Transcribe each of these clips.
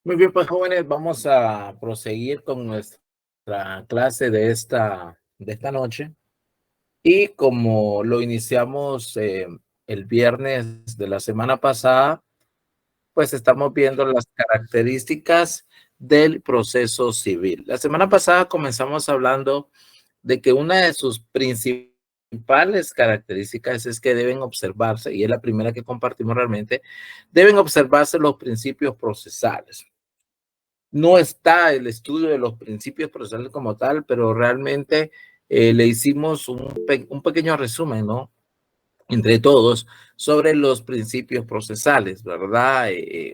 Muy bien, pues jóvenes, vamos a proseguir con nuestra clase de esta noche. Y como lo iniciamos el viernes de la semana pasada, pues estamos viendo las características del proceso civil. La semana pasada comenzamos hablando de que una de sus principales características es que deben observarse, y es la primera que compartimos realmente, deben observarse los principios procesales. No está el estudio de los principios procesales como tal, pero realmente le hicimos un pequeño resumen, ¿no? Entre todos, sobre los principios procesales, ¿verdad?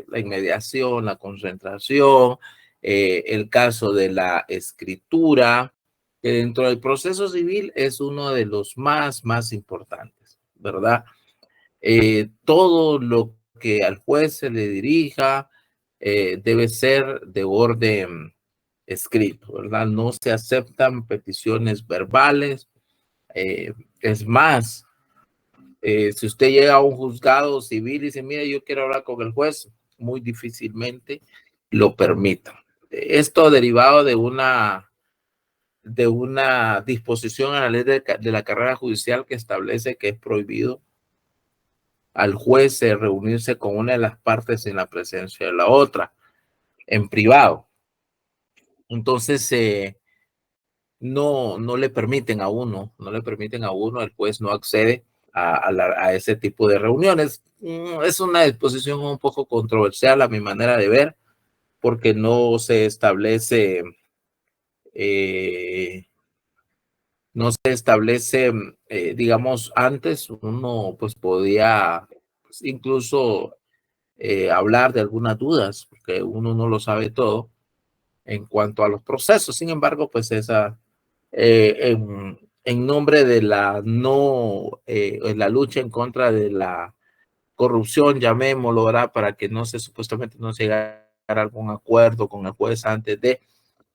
La inmediación, la concentración, el caso de la escritura, que dentro del proceso civil es uno de los más importantes, ¿verdad? Todo lo que al juez se le dirija debe ser de orden escrito, ¿verdad? No se aceptan peticiones verbales. Eh, es más, si usted llega a un juzgado civil y dice, mire, yo quiero hablar con el juez, muy difícilmente lo permitan. Esto derivado de una disposición a la ley de la carrera judicial que establece que es prohibido al juez reunirse con una de las partes en la presencia de la otra, en privado. Entonces, no le permiten a uno, el juez no accede a ese tipo de reuniones. Es una disposición un poco controversial a mi manera de ver, porque no se establece, eh, digamos, antes uno pues podía pues, incluso hablar de algunas dudas, porque uno no lo sabe todo en cuanto a los procesos. Sin embargo, pues en nombre de la lucha en contra de la corrupción, llamémoslo, ¿verdad? Para que supuestamente no se llegara a algún acuerdo con el juez antes de,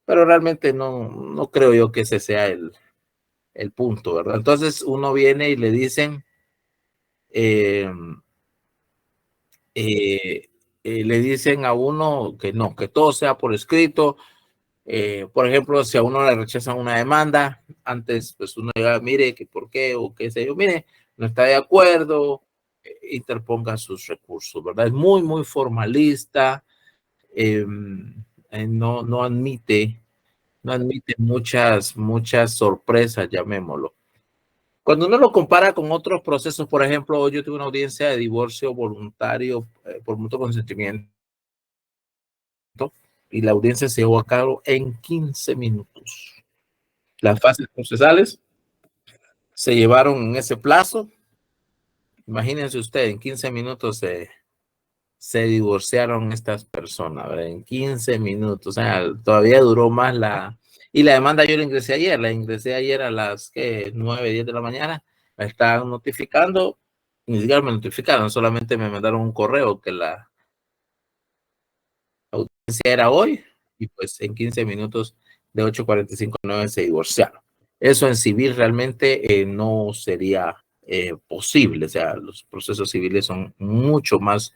pero realmente no creo yo que ese sea el punto, ¿verdad? Entonces uno viene y le dicen, eh, eh, le dicen a uno que no, que todo sea por escrito. Por ejemplo, si a uno le rechazan una demanda, antes pues uno diga, mire, que por qué o qué sé yo, mire, no está de acuerdo, interponga sus recursos, ¿verdad? Es muy formalista, eh, no admite muchas sorpresas, llamémoslo. Cuando uno lo compara con otros procesos, por ejemplo, yo tuve una audiencia de divorcio voluntario por mutuo consentimiento y la audiencia se llevó a cabo en 15 minutos. Las fases procesales se llevaron en ese plazo. Imagínense usted, en 15 minutos se divorciaron estas personas, ¿verdad? En 15 minutos. O sea, todavía duró más Y la demanda yo la ingresé ayer a las 9, 10 de la mañana. Me estaban notificando, ni siquiera me notificaron, solamente me mandaron un correo que la audiencia era hoy y pues en 15 minutos de 8:45 a 9 se divorciaron. Eso en civil realmente no sería posible. O sea, los procesos civiles son mucho más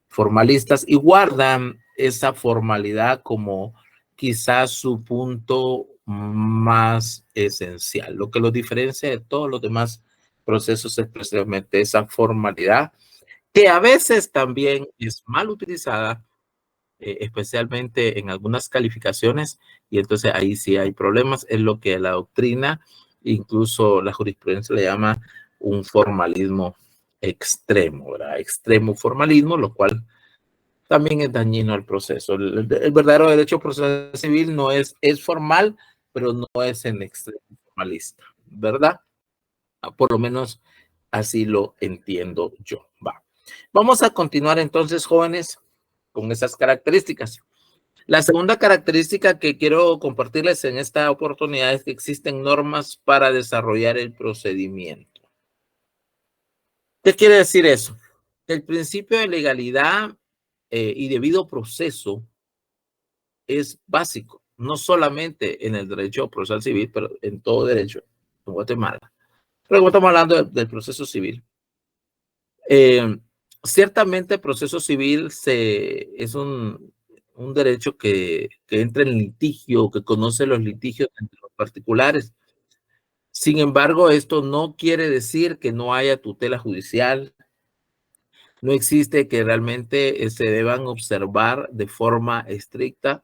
formalistas y guardan esa formalidad como quizás su punto más esencial. Lo que los diferencia de todos los demás procesos es precisamente esa formalidad, que a veces también es mal utilizada, especialmente en algunas calificaciones, y entonces ahí sí hay problemas. Es lo que la doctrina, incluso la jurisprudencia, le llama un formalismo extremo, ¿verdad? Extremo formalismo, lo cual también es dañino al proceso. El verdadero derecho procesal civil no es formal, pero no es en extremo formalista, ¿verdad? Por lo menos así lo entiendo yo. Vamos a continuar entonces, jóvenes, con esas características. La segunda característica que quiero compartirles en esta oportunidad es que existen normas para desarrollar el procedimiento. ¿Qué quiere decir eso? El principio de legalidad y debido proceso es básico, no solamente en el derecho procesal civil, pero en todo derecho en Guatemala. Pero como estamos hablando del proceso civil, ciertamente el proceso civil es un derecho que entra en litigio, que conoce los litigios entre los particulares. Sin embargo, esto no quiere decir que no haya tutela judicial. No existe que realmente se deban observar de forma estricta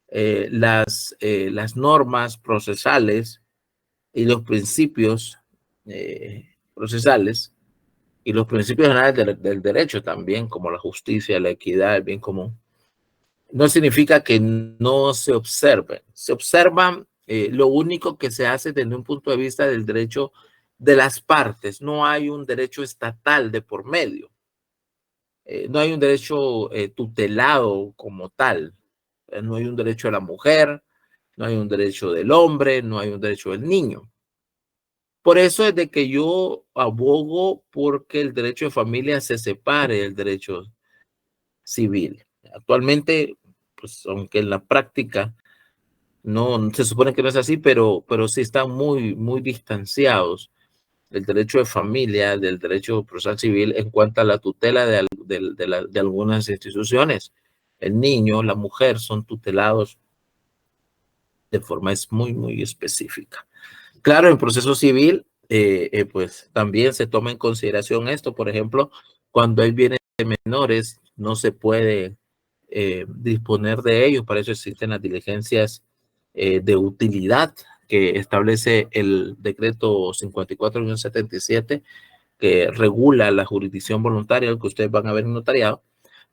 las normas procesales y los principios procesales y los principios generales del derecho también, como la justicia, la equidad, el bien común. No significa que no se observen. Se observan, lo único que se hace desde un punto de vista del derecho de las partes. No hay un derecho estatal de por medio. No hay un derecho tutelado como tal. No hay un derecho de la mujer, no hay un derecho del hombre, no hay un derecho del niño. Por eso es de que yo abogo porque el derecho de familia se separe del derecho civil. Actualmente, pues aunque en la práctica no se supone que no es así, pero sí están muy distanciados el derecho de familia del derecho procesal civil en cuanto a la tutela de algunas instituciones. El niño, la mujer son tutelados de forma muy específica. Claro, en proceso civil, pues también se toma en consideración esto. Por ejemplo, cuando hay bienes de menores, no se puede disponer de ellos. Para eso existen las diligencias de utilidad que establece el decreto 54-77, que regula la jurisdicción voluntaria, el que ustedes van a ver en notariado,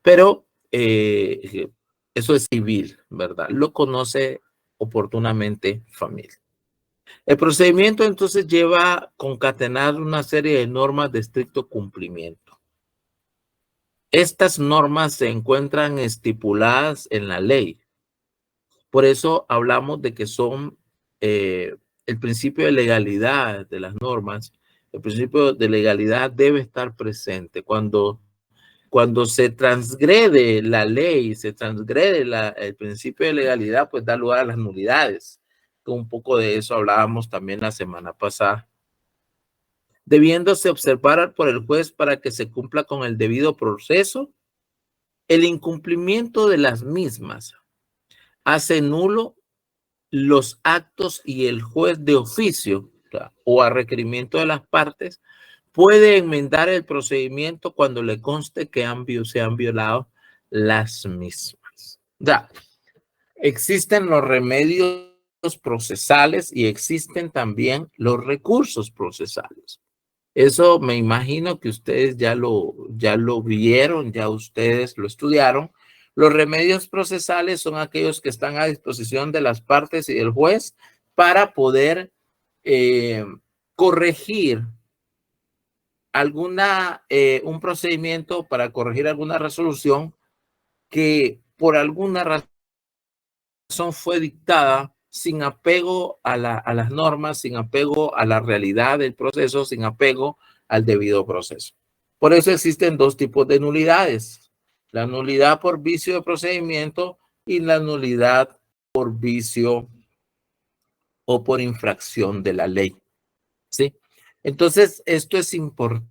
pero eso es civil, ¿verdad? Lo conoce oportunamente familia. El procedimiento entonces lleva concatenar una serie de normas de estricto cumplimiento. Estas normas se encuentran estipuladas en la ley. Por eso hablamos de que son el principio de legalidad de las normas. El principio de legalidad debe estar presente. Cuando se transgrede la ley, se transgrede el principio de legalidad, pues da lugar a las nulidades. Un poco de eso hablábamos también la semana pasada. Debiéndose observar por el juez para que se cumpla con el debido proceso, el incumplimiento de las mismas hace nulo los actos y el juez de oficio, o a requerimiento de las partes, puede enmendar el procedimiento cuando le conste que se han violado las mismas. Ya, existen los remedios procesales y existen también los recursos procesales. Eso me imagino que ustedes ya lo vieron, ya ustedes lo estudiaron. Los remedios procesales son aquellos que están a disposición de las partes y del juez para poder corregir un procedimiento, para corregir alguna resolución que por alguna razón fue dictada sin apego a las normas, sin apego a la realidad del proceso, sin apego al debido proceso. Por eso existen dos tipos de nulidades: la nulidad por vicio de procedimiento y la nulidad por vicio o por infracción de la ley. ¿Sí? Entonces, esto es importante.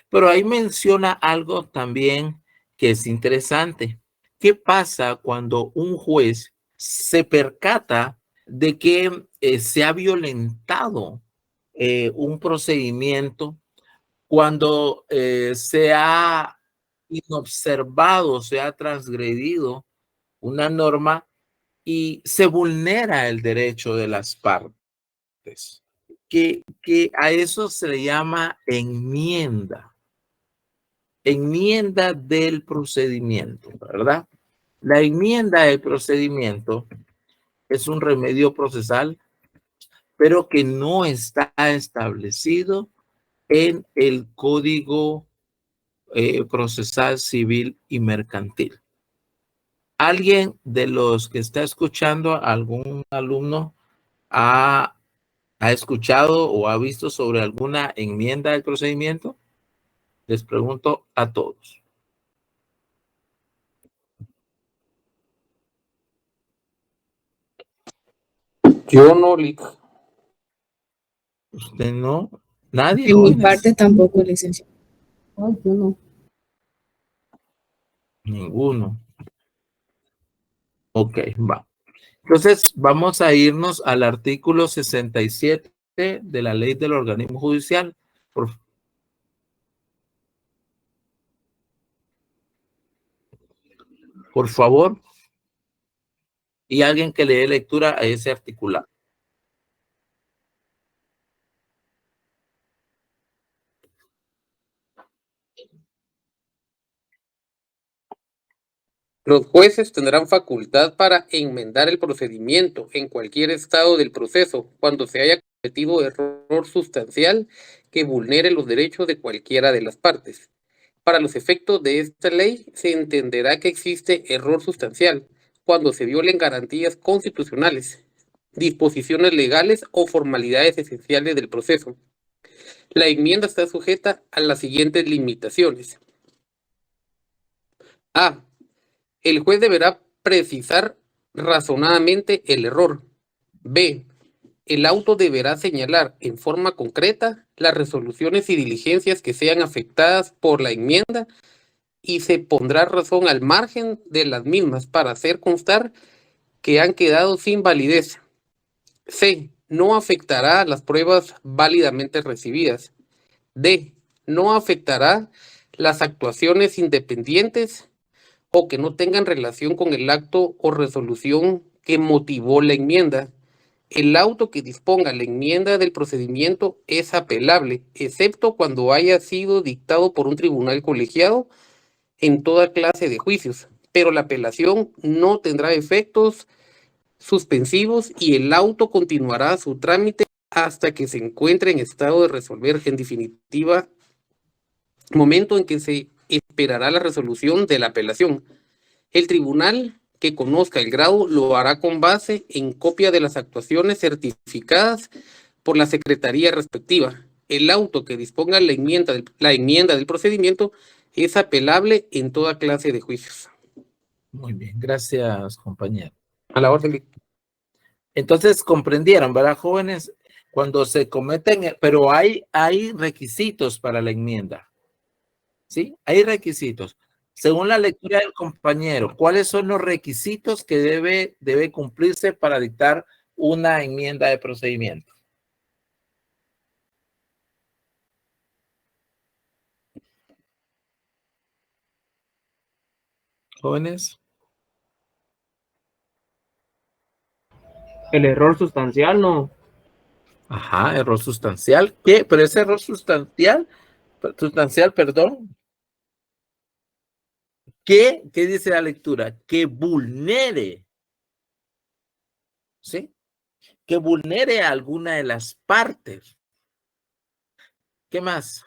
Pero ahí menciona algo también que es interesante. ¿Qué pasa cuando un juez se percata de que se ha violentado un procedimiento, cuando se ha inobservado, se ha transgredido una norma y se vulnera el derecho de las partes? Que a eso se le llama enmienda del procedimiento, ¿verdad? La enmienda del procedimiento es un remedio procesal, pero que no está establecido en el Código Procesal Civil y Mercantil. ¿Alguien de los que está escuchando, algún alumno, ha escuchado o ha visto sobre alguna enmienda del procedimiento? Les pregunto a todos. Yo no, ¿usted no? ¿Nadie? En mi parte tampoco, licenciado. Ay, yo no. Ninguno. Ok, va. Entonces, vamos a irnos al artículo 67 de la ley del organismo judicial. Por favor, y alguien que le dé lectura a ese articulado. Los jueces tendrán facultad para enmendar el procedimiento en cualquier estado del proceso cuando se haya cometido error sustancial que vulnere los derechos de cualquiera de las partes. Para los efectos de esta ley, se entenderá que existe error sustancial cuando se violen garantías constitucionales, disposiciones legales o formalidades esenciales del proceso. La enmienda está sujeta a las siguientes limitaciones. A. El juez deberá precisar razonadamente el error. B. El auto deberá señalar en forma concreta las resoluciones y diligencias que sean afectadas por la enmienda y se pondrá razón al margen de las mismas para hacer constar que han quedado sin validez. C. No afectará las pruebas válidamente recibidas. D. No afectará las actuaciones independientes o que no tengan relación con el acto o resolución que motivó la enmienda. El auto que disponga la enmienda del procedimiento es apelable, excepto cuando haya sido dictado por un tribunal colegiado en toda clase de juicios, pero la apelación no tendrá efectos suspensivos y el auto continuará su trámite hasta que se encuentre en estado de resolver en definitiva, momento en que se esperará la resolución de la apelación. El tribunal que conozca el grado lo hará con base en copia de las actuaciones certificadas por la secretaría respectiva. El auto que disponga la enmienda del procedimiento es apelable en toda clase de juicios. Muy bien, gracias, compañero. A la orden. Entonces, comprendieron, ¿verdad, jóvenes? Cuando se cometen, pero hay requisitos para la enmienda. ¿Sí? Hay requisitos. Según la lectura del compañero, ¿cuáles son los requisitos que debe cumplirse para dictar una enmienda de procedimiento? Jóvenes. El error sustancial, ¿no? Ajá, error sustancial. ¿Qué? Pero ese error sustancial, perdón. ¿Qué dice la lectura? Que vulnere, ¿sí? Que vulnere a alguna de las partes. ¿Qué más?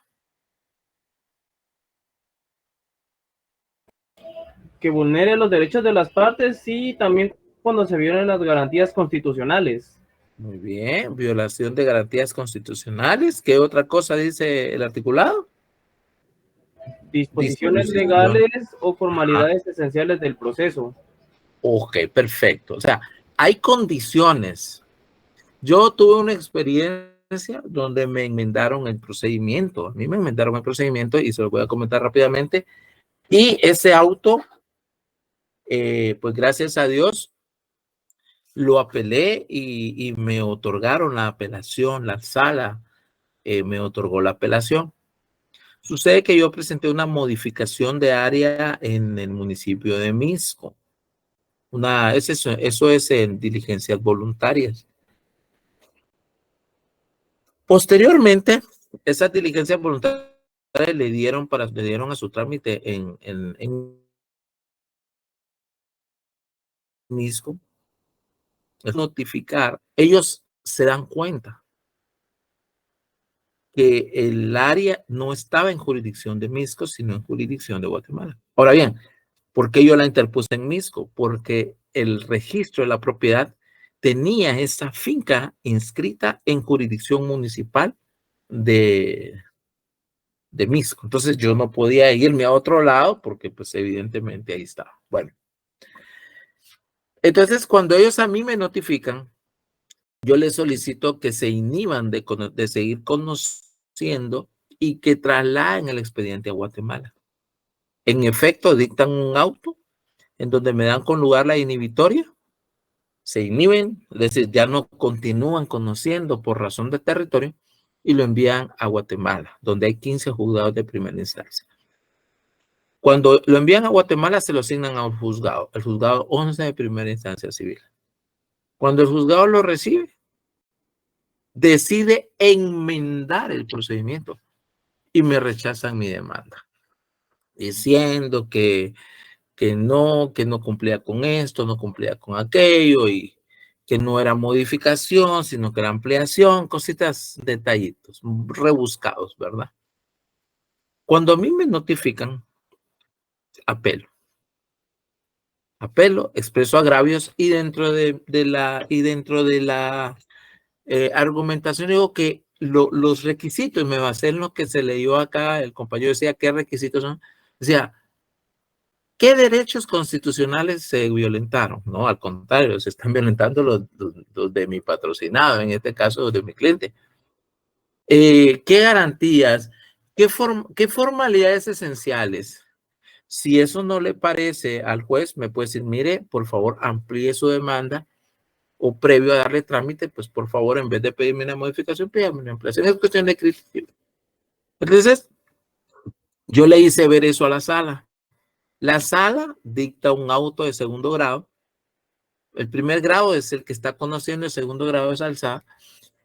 Que vulnere los derechos de las partes y también cuando se violen las garantías constitucionales. Muy bien, violación de garantías constitucionales. ¿Qué otra cosa dice el articulado? Disposiciones legales o formalidades esenciales del proceso. Ok, perfecto. O sea, hay condiciones. Yo tuve una experiencia donde me enmendaron el procedimiento. A mí me enmendaron el procedimiento y se lo voy a comentar rápidamente. Y ese auto, pues gracias a Dios, lo apelé y me otorgaron la apelación. La sala me otorgó la apelación. Sucede que yo presenté una modificación de área en el municipio de Misco. Eso es en diligencias voluntarias. Posteriormente, esas diligencias voluntarias le dieron a su trámite en Misco. Es notificar. Ellos se dan cuenta que el área no estaba en jurisdicción de Misco, sino en jurisdicción de Guatemala. Ahora bien, ¿por qué yo la interpuse en Misco? Porque el registro de la propiedad tenía esa finca inscrita en jurisdicción municipal de Misco. Entonces yo no podía irme a otro lado porque pues evidentemente ahí estaba. Bueno, entonces cuando ellos a mí me notifican, yo les solicito que se inhiban de seguir conociendo y que trasladen el expediente a Guatemala. en efecto dictan un auto en donde me dan con lugar la inhibitoria, se inhiben, es decir, ya no continúan conociendo por razón de territorio y lo envían a Guatemala, donde hay 15 juzgados de primera instancia. Cuando lo envían a Guatemala, se lo asignan a un juzgado, el juzgado 11 de primera instancia civil. Cuando el juzgado lo recibe, decide enmendar el procedimiento y me rechazan mi demanda, diciendo que no cumplía con esto, no cumplía con aquello y que no era modificación, sino que era ampliación, cositas, detallitos, rebuscados, ¿verdad? Cuando a mí me notifican, apelo, expreso agravios y dentro de la argumentación digo que los requisitos, me basé en lo que se leyó acá, el compañero decía, ¿qué requisitos son? Decía, ¿qué derechos constitucionales se violentaron? No, al contrario, se están violentando los de mi patrocinado, en este caso los de mi cliente. ¿Qué garantías? ¿Qué formalidades esenciales? Si eso no le parece al juez, me puede decir, mire, por favor, amplíe su demanda o previo a darle trámite, pues por favor, en vez de pedirme una modificación, pídame una ampliación. Es cuestión de criterio. Entonces, yo le hice ver eso a la sala. La sala dicta un auto de segundo grado. El primer grado es el que está conociendo, el segundo grado es alzada.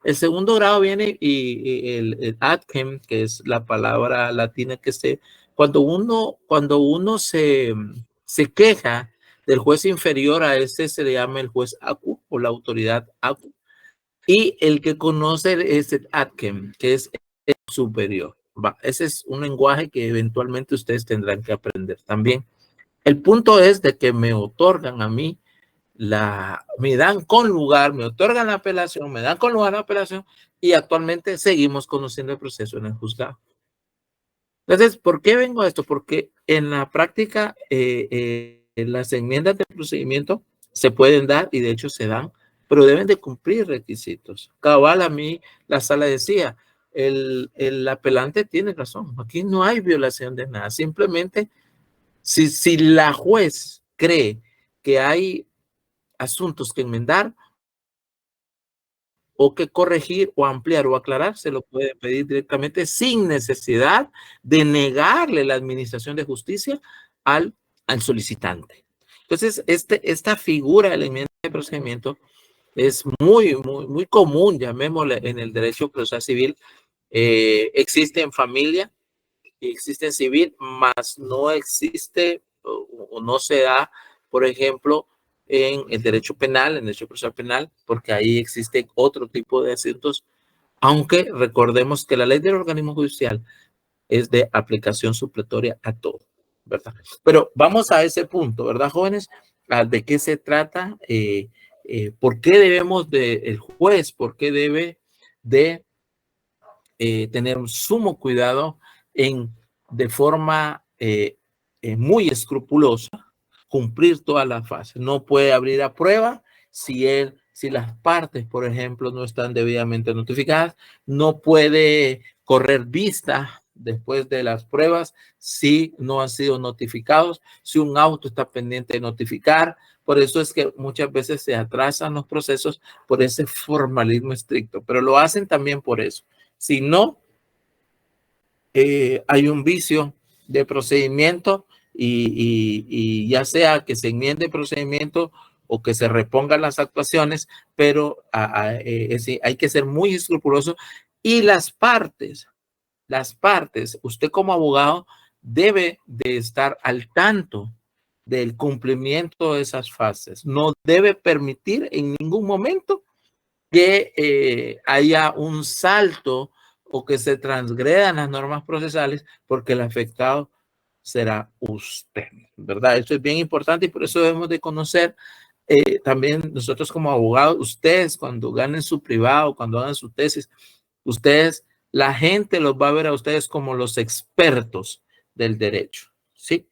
El segundo grado viene y el adquem, que es la palabra latina que se... Cuando uno se queja del juez inferior a ese, se le llama el juez acu o la autoridad acu. Y el que conoce es el adquem, que es el superior. Ese es un lenguaje que eventualmente ustedes tendrán que aprender también. El punto es de que me otorgan a mí, me dan con lugar, me otorgan la apelación, me dan con lugar la apelación y actualmente seguimos conociendo el proceso en el juzgado. Entonces, ¿por qué vengo a esto? Porque en la práctica las enmiendas de procedimiento se pueden dar y de hecho se dan, pero deben de cumplir requisitos. Cabal, a mí la sala decía, el apelante tiene razón, aquí no hay violación de nada, simplemente si la juez cree que hay asuntos que enmendar o que corregir o ampliar o aclarar, se lo puede pedir directamente sin necesidad de negarle la administración de justicia al solicitante. Entonces, esta figura de la enmienda de procedimiento es muy común, llamémosle, en el derecho procesal civil. Existe en familia, existe en civil, más no existe o no se da, por ejemplo, en el derecho penal, en el derecho procesal penal, porque ahí existe otro tipo de asuntos, aunque recordemos que la ley del organismo judicial es de aplicación supletoria a todo, ¿verdad? Pero vamos a ese punto, ¿verdad, jóvenes? ¿De qué se trata? ¿Por qué debemos el juez, por qué debe de tener un sumo cuidado en, de forma muy escrupulosa, cumplir todas las fases? No puede abrir a prueba si las partes, por ejemplo, no están debidamente notificadas. No puede correr vista después de las pruebas si no han sido notificados, si un auto está pendiente de notificar. Por eso es que muchas veces se atrasan los procesos por ese formalismo estricto, pero lo hacen también por eso. Si no, hay un vicio de procedimiento y ya sea que se enmiende el procedimiento o que se repongan las actuaciones, pero hay que ser muy escrupuloso. Y las partes, usted como abogado debe de estar al tanto del cumplimiento de esas fases. No debe permitir en ningún momento que haya un salto o que se transgredan las normas procesales, porque el afectado será usted, ¿verdad? Esto es bien importante y por eso debemos de conocer también nosotros como abogados, ustedes cuando ganen su privado, cuando hagan su tesis, ustedes, la gente los va a ver a ustedes como los expertos del derecho, ¿sí?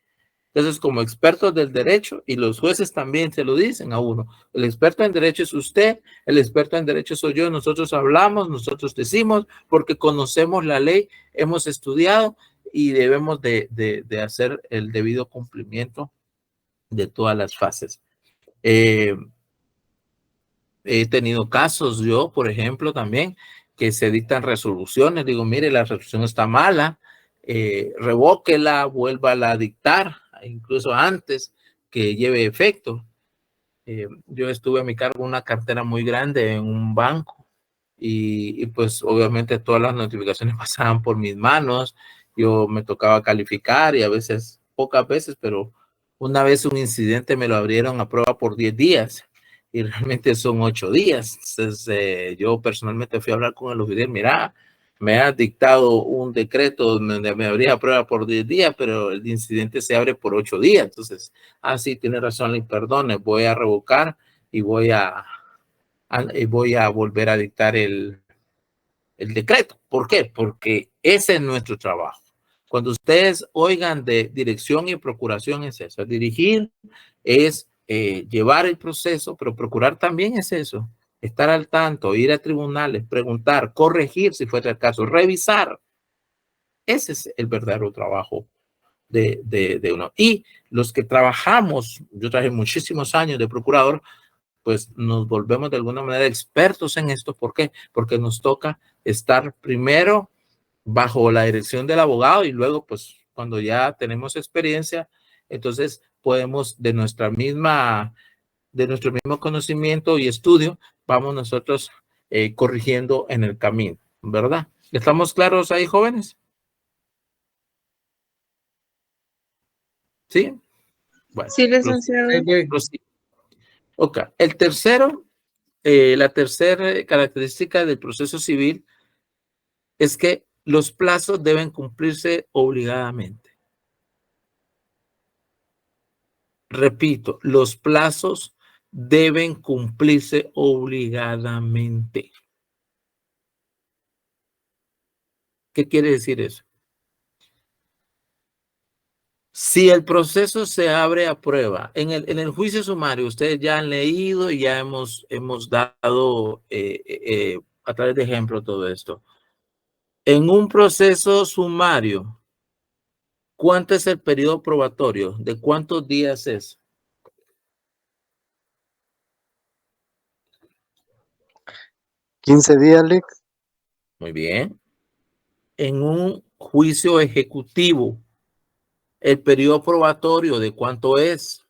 Entonces, como expertos del derecho, y los jueces también se lo dicen a uno, el experto en derecho es usted, el experto en derecho soy yo, nosotros hablamos, nosotros decimos, porque conocemos la ley, hemos estudiado y debemos de hacer el debido cumplimiento de todas las fases. He tenido casos yo, por ejemplo, también, que se dictan resoluciones. Digo, mire, la resolución está mala, revóquela, vuélvala a dictar, incluso antes que lleve efecto. Yo estuve a mi cargo una cartera muy grande en un banco y pues obviamente todas las notificaciones pasaban por mis manos. Yo me tocaba calificar y a veces, pocas veces, pero una vez un incidente me lo abrieron a prueba por 10 días y realmente son 8 días. Entonces yo personalmente fui a hablar con el oficial, mira, me ha dictado un decreto donde me abría a prueba por 10 días, pero el incidente se abre por 8 días. Entonces, sí, tiene razón, y perdone, voy a revocar y voy a volver a dictar el decreto. ¿Por qué? Porque ese es nuestro trabajo. Cuando ustedes oigan de dirección y procuración es eso, dirigir es llevar el proceso, pero procurar también es eso, estar al tanto, ir a tribunales, preguntar, corregir si fuera el caso, revisar. Ese es el verdadero trabajo de uno. Y los que trabajamos, yo trabajé muchísimos años de procurador, pues nos volvemos de alguna manera expertos en esto. ¿Por qué? Porque nos toca estar primero bajo la dirección del abogado y luego, pues, cuando ya tenemos experiencia, entonces podemos de nuestro mismo conocimiento y estudio, vamos nosotros corrigiendo en el camino, ¿verdad? ¿Estamos claros ahí, jóvenes? ¿Sí? Bueno, Sí, licenciado. ok. El tercero, la tercera característica del proceso civil es que los plazos deben cumplirse obligadamente. Repito, los plazos deben cumplirse obligadamente. ¿Qué quiere decir eso? Si el proceso se abre a prueba, en el juicio sumario, ustedes ya han leído y ya hemos dado a través de ejemplo todo esto. En un proceso sumario, ¿cuánto es el periodo probatorio? ¿De cuántos días es? 15 días, Lick. Muy bien. En un juicio ejecutivo, ¿el periodo probatorio de cuánto es?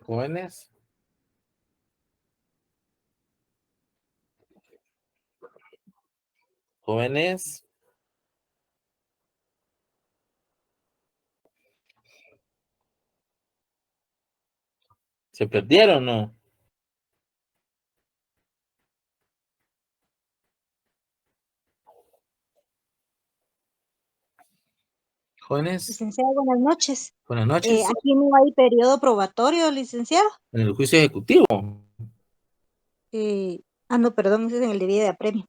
Jóvenes. Jóvenes. ¿Se perdieron o no? Jóvenes. Licenciado, buenas noches. Buenas noches. Aquí no hay periodo probatorio, licenciado. En el juicio ejecutivo. No, perdón, ese es en el de vida de apremio.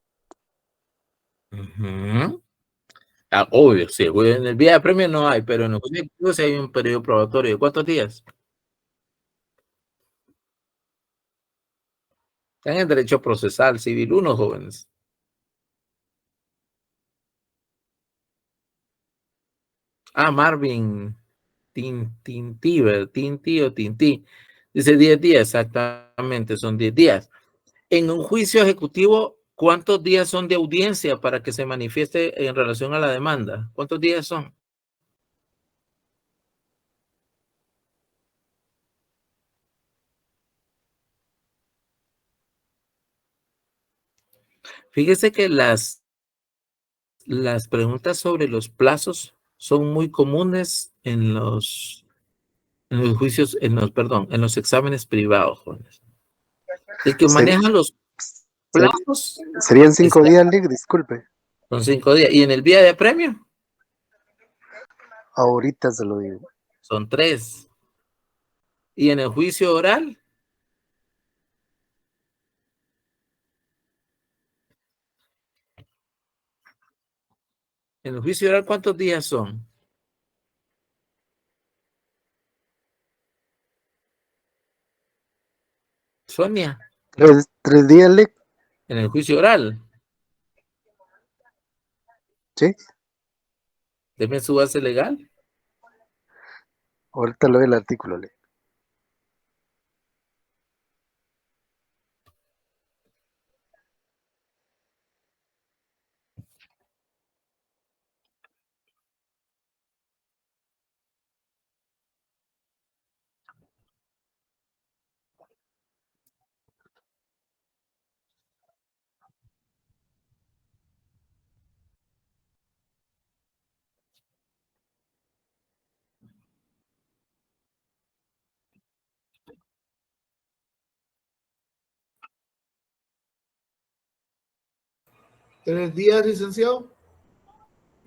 Obvio, sí. En el día de premio no hay, pero en el juicio ejecutivo sí hay un periodo probatorio. ¿De cuántos días? Están en derecho procesal civil 1, jóvenes. Marvin Tinti o Tinti. Dice 10 días, exactamente, son 10 días. En un juicio ejecutivo, ¿cuántos días son de audiencia para que se manifieste en relación a la demanda? ¿Cuántos días son? Fíjese que las preguntas sobre los plazos son muy comunes en los juicios, en los exámenes privados, jóvenes. El que maneja los plazos Serían 5 días, Lick, disculpe. son 5 días. ¿Y en el día de apremio? Ahorita se lo digo. Son 3. ¿Y en el juicio oral? En el juicio oral, ¿cuántos días son? Sonia, ¿Tres días, Lick? en el juicio oral. Sí. Deme su base legal. Ahorita lo ve el artículo, Lick. ¿3 días, licenciado?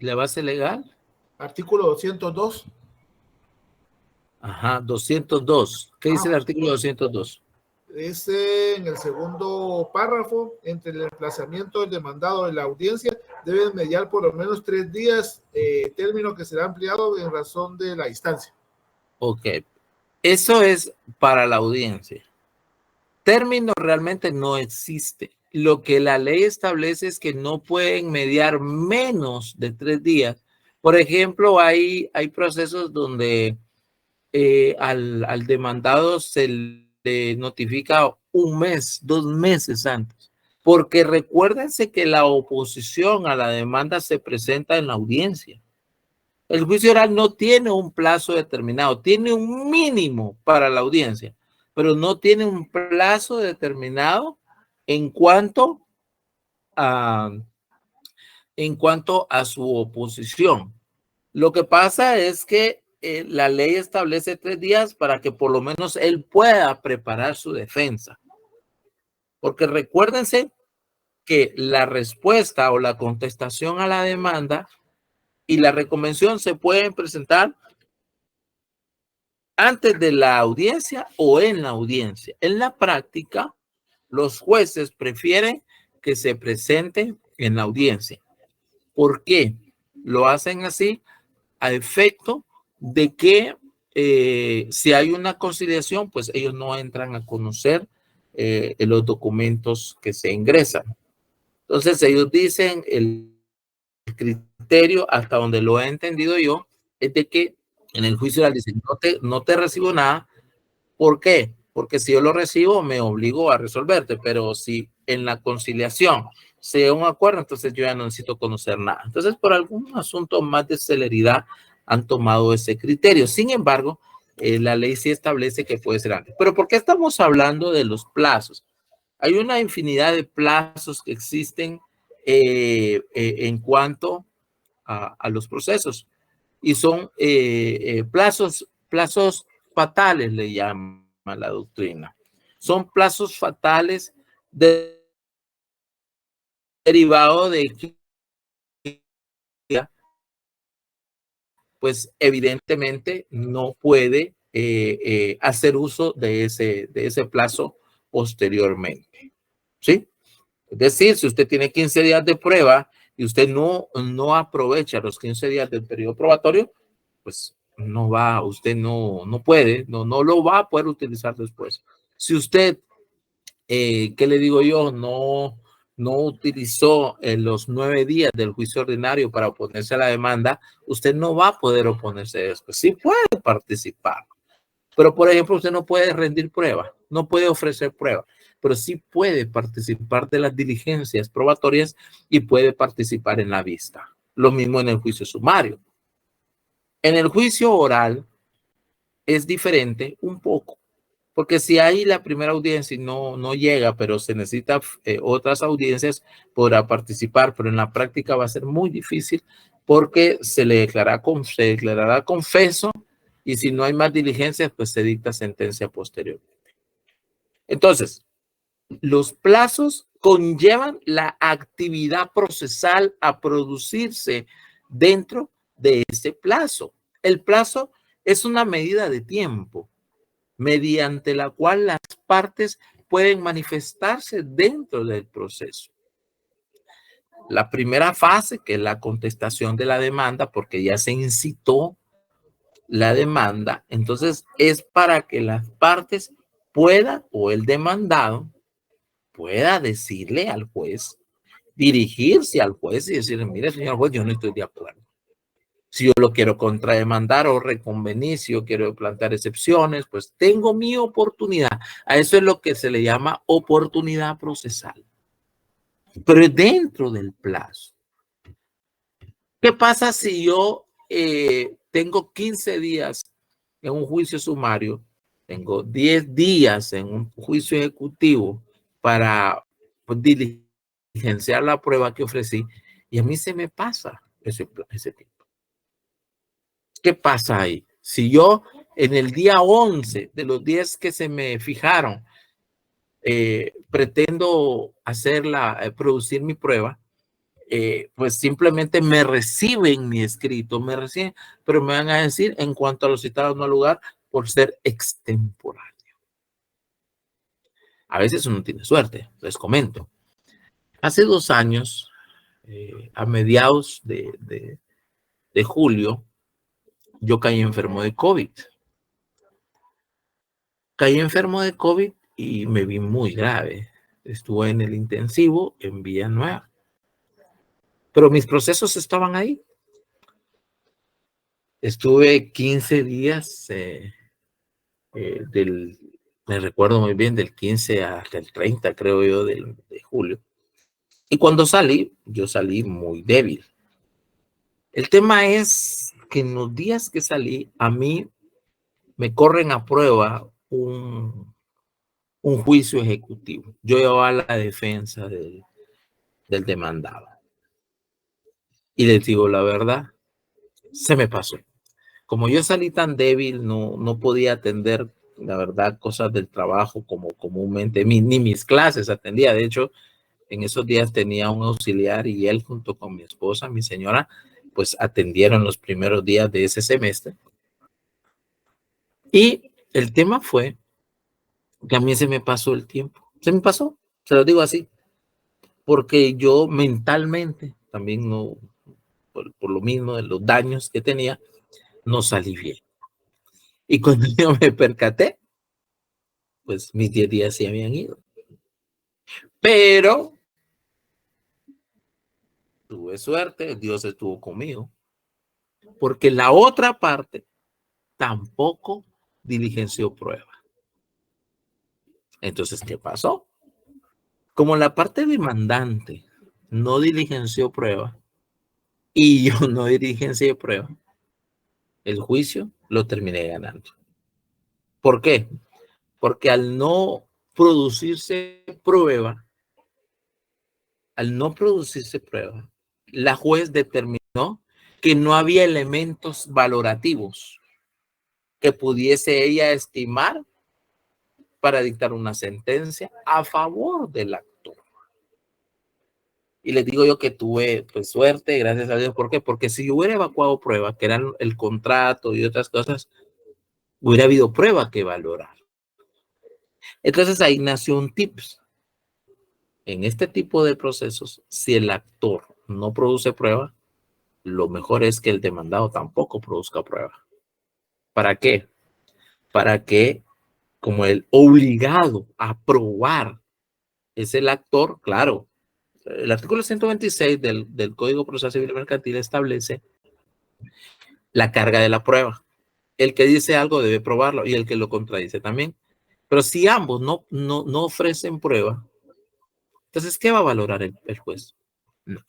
La base legal. Artículo 202. Ajá, 202. ¿Qué dice el artículo 202? Dice en el segundo párrafo, entre el emplazamiento del demandado y la audiencia, deben mediar por lo menos 3 días, término que será ampliado en razón de la instancia. Ok. Eso es para la audiencia. Término realmente no existe. Lo que la ley establece es que no pueden mediar menos de 3 días. Por ejemplo, hay procesos donde al demandado se le notifica 1 mes, 2 meses antes. Porque recuérdense que la oposición a la demanda se presenta en la audiencia. El juicio oral no tiene un plazo determinado, tiene un mínimo para la audiencia, pero no tiene un plazo determinado en cuanto a su oposición. Lo que pasa es que la ley establece 3 días para que por lo menos él pueda preparar su defensa. Porque recuérdense que la respuesta o la contestación a la demanda y la reconvención se pueden presentar antes de la audiencia o en la audiencia. En la práctica, los jueces prefieren que se presente en la audiencia. ¿Por qué? Lo hacen así a efecto de que si hay una conciliación, pues ellos no entran a conocer los documentos que se ingresan. Entonces ellos dicen el criterio, hasta donde lo he entendido yo, es de que en el juicio oral dicen no te recibo nada. ¿Por qué? Porque si yo lo recibo me obligo a resolverte, pero si en la conciliación se llega a un acuerdo, entonces yo ya no necesito conocer nada. Entonces, por algún asunto más de celeridad han tomado ese criterio. Sin embargo, la ley sí establece que puede ser antes. Pero ¿por qué estamos hablando de los plazos? Hay una infinidad de plazos que existen en cuanto a los procesos y son plazos fatales, le llama la doctrina. Son plazos fatales derivados de que, pues evidentemente no puede hacer uso de ese plazo posteriormente. ¿Sí? Es decir, si usted tiene 15 días de prueba y usted no aprovecha los 15 días del periodo probatorio, pues usted no puede, no lo va a poder utilizar después. Si usted, ¿qué le digo yo? No utilizó los 9 días del juicio ordinario para oponerse a la demanda, usted no va a poder oponerse después. Sí puede participar, pero por ejemplo, usted no puede rendir prueba, no puede ofrecer prueba, pero sí puede participar de las diligencias probatorias y puede participar en la vista. Lo mismo en el juicio sumario. En el juicio oral es diferente un poco, porque si hay la primera audiencia y no llega, pero se necesita otras audiencias, podrá participar, pero en la práctica va a ser muy difícil porque se declarará confeso y si no hay más diligencias, pues se dicta sentencia posterior. Entonces, los plazos conllevan la actividad procesal a producirse dentro de ese plazo. El plazo es una medida de tiempo mediante la cual las partes pueden manifestarse dentro del proceso. La primera fase, que es la contestación de la demanda, porque ya se incitó la demanda, entonces es para que las partes pueda, o el demandado, pueda decirle al juez, dirigirse al juez y decirle, mire, señor juez, yo no estoy de acuerdo. Si yo lo quiero contrademandar o reconvenir, si yo quiero plantear excepciones, pues tengo mi oportunidad. A eso es lo que se le llama oportunidad procesal. Pero es dentro del plazo. ¿Qué pasa si yo tengo 15 días en un juicio sumario, tengo 10 días en un juicio ejecutivo para diligenciar la prueba que ofrecí y a mí se me pasa ese tiempo? ¿Qué pasa ahí? Si yo en el día 11 de los 10 que se me fijaron, pretendo producir mi prueba, pues simplemente me reciben mi escrito, me reciben, pero me van a decir en cuanto a los citados no lugar por ser extemporáneo. A veces uno tiene suerte, les comento. Hace 2 años, a mediados de julio, yo caí enfermo de COVID. Caí enfermo de COVID y me vi muy grave. Estuve en el intensivo en Villanueva. Pero mis procesos estaban ahí. Estuve 15 días, me recuerdo muy bien, del 15 hasta el 30, creo yo, de julio. Y cuando salí, yo salí muy débil. El tema es que en los días que salí, a mí me corren a prueba un juicio ejecutivo. Yo llevaba la defensa del demandado. Y les digo la verdad, se me pasó. Como yo salí tan débil, no podía atender, la verdad, cosas del trabajo como comúnmente, ni mis clases atendía. De hecho, en esos días tenía un auxiliar y él junto con mi esposa, mi señora, pues atendieron los primeros días de ese semestre. Y el tema fue que a mí se me pasó el tiempo. Se me pasó, se lo digo así, porque yo mentalmente también no, por lo mismo de los daños que tenía, no salí bien. Y cuando yo me percaté, pues mis 10 días se habían ido. Pero tuve suerte, Dios estuvo conmigo, porque la otra parte tampoco diligenció prueba. Entonces, ¿qué pasó? Como la parte demandante no diligenció prueba y yo no diligencié prueba, el juicio lo terminé ganando. ¿Por qué? Porque al no producirse prueba, la juez determinó que no había elementos valorativos que pudiese ella estimar para dictar una sentencia a favor del actor. Y les digo yo que tuve pues suerte, gracias a Dios. ¿Por qué? Porque si yo hubiera evacuado pruebas, que eran el contrato y otras cosas, hubiera habido prueba que valorar. Entonces ahí nació un tips. En este tipo de procesos, si el actor no produce prueba, lo mejor es que el demandado tampoco produzca prueba. ¿Para qué? Para que, como el obligado a probar es el actor, claro, el artículo 126 del Código Procesal Civil y Mercantil establece la carga de la prueba. El que dice algo debe probarlo y el que lo contradice también. Pero si ambos no ofrecen prueba, entonces, ¿qué va a valorar el juez? No.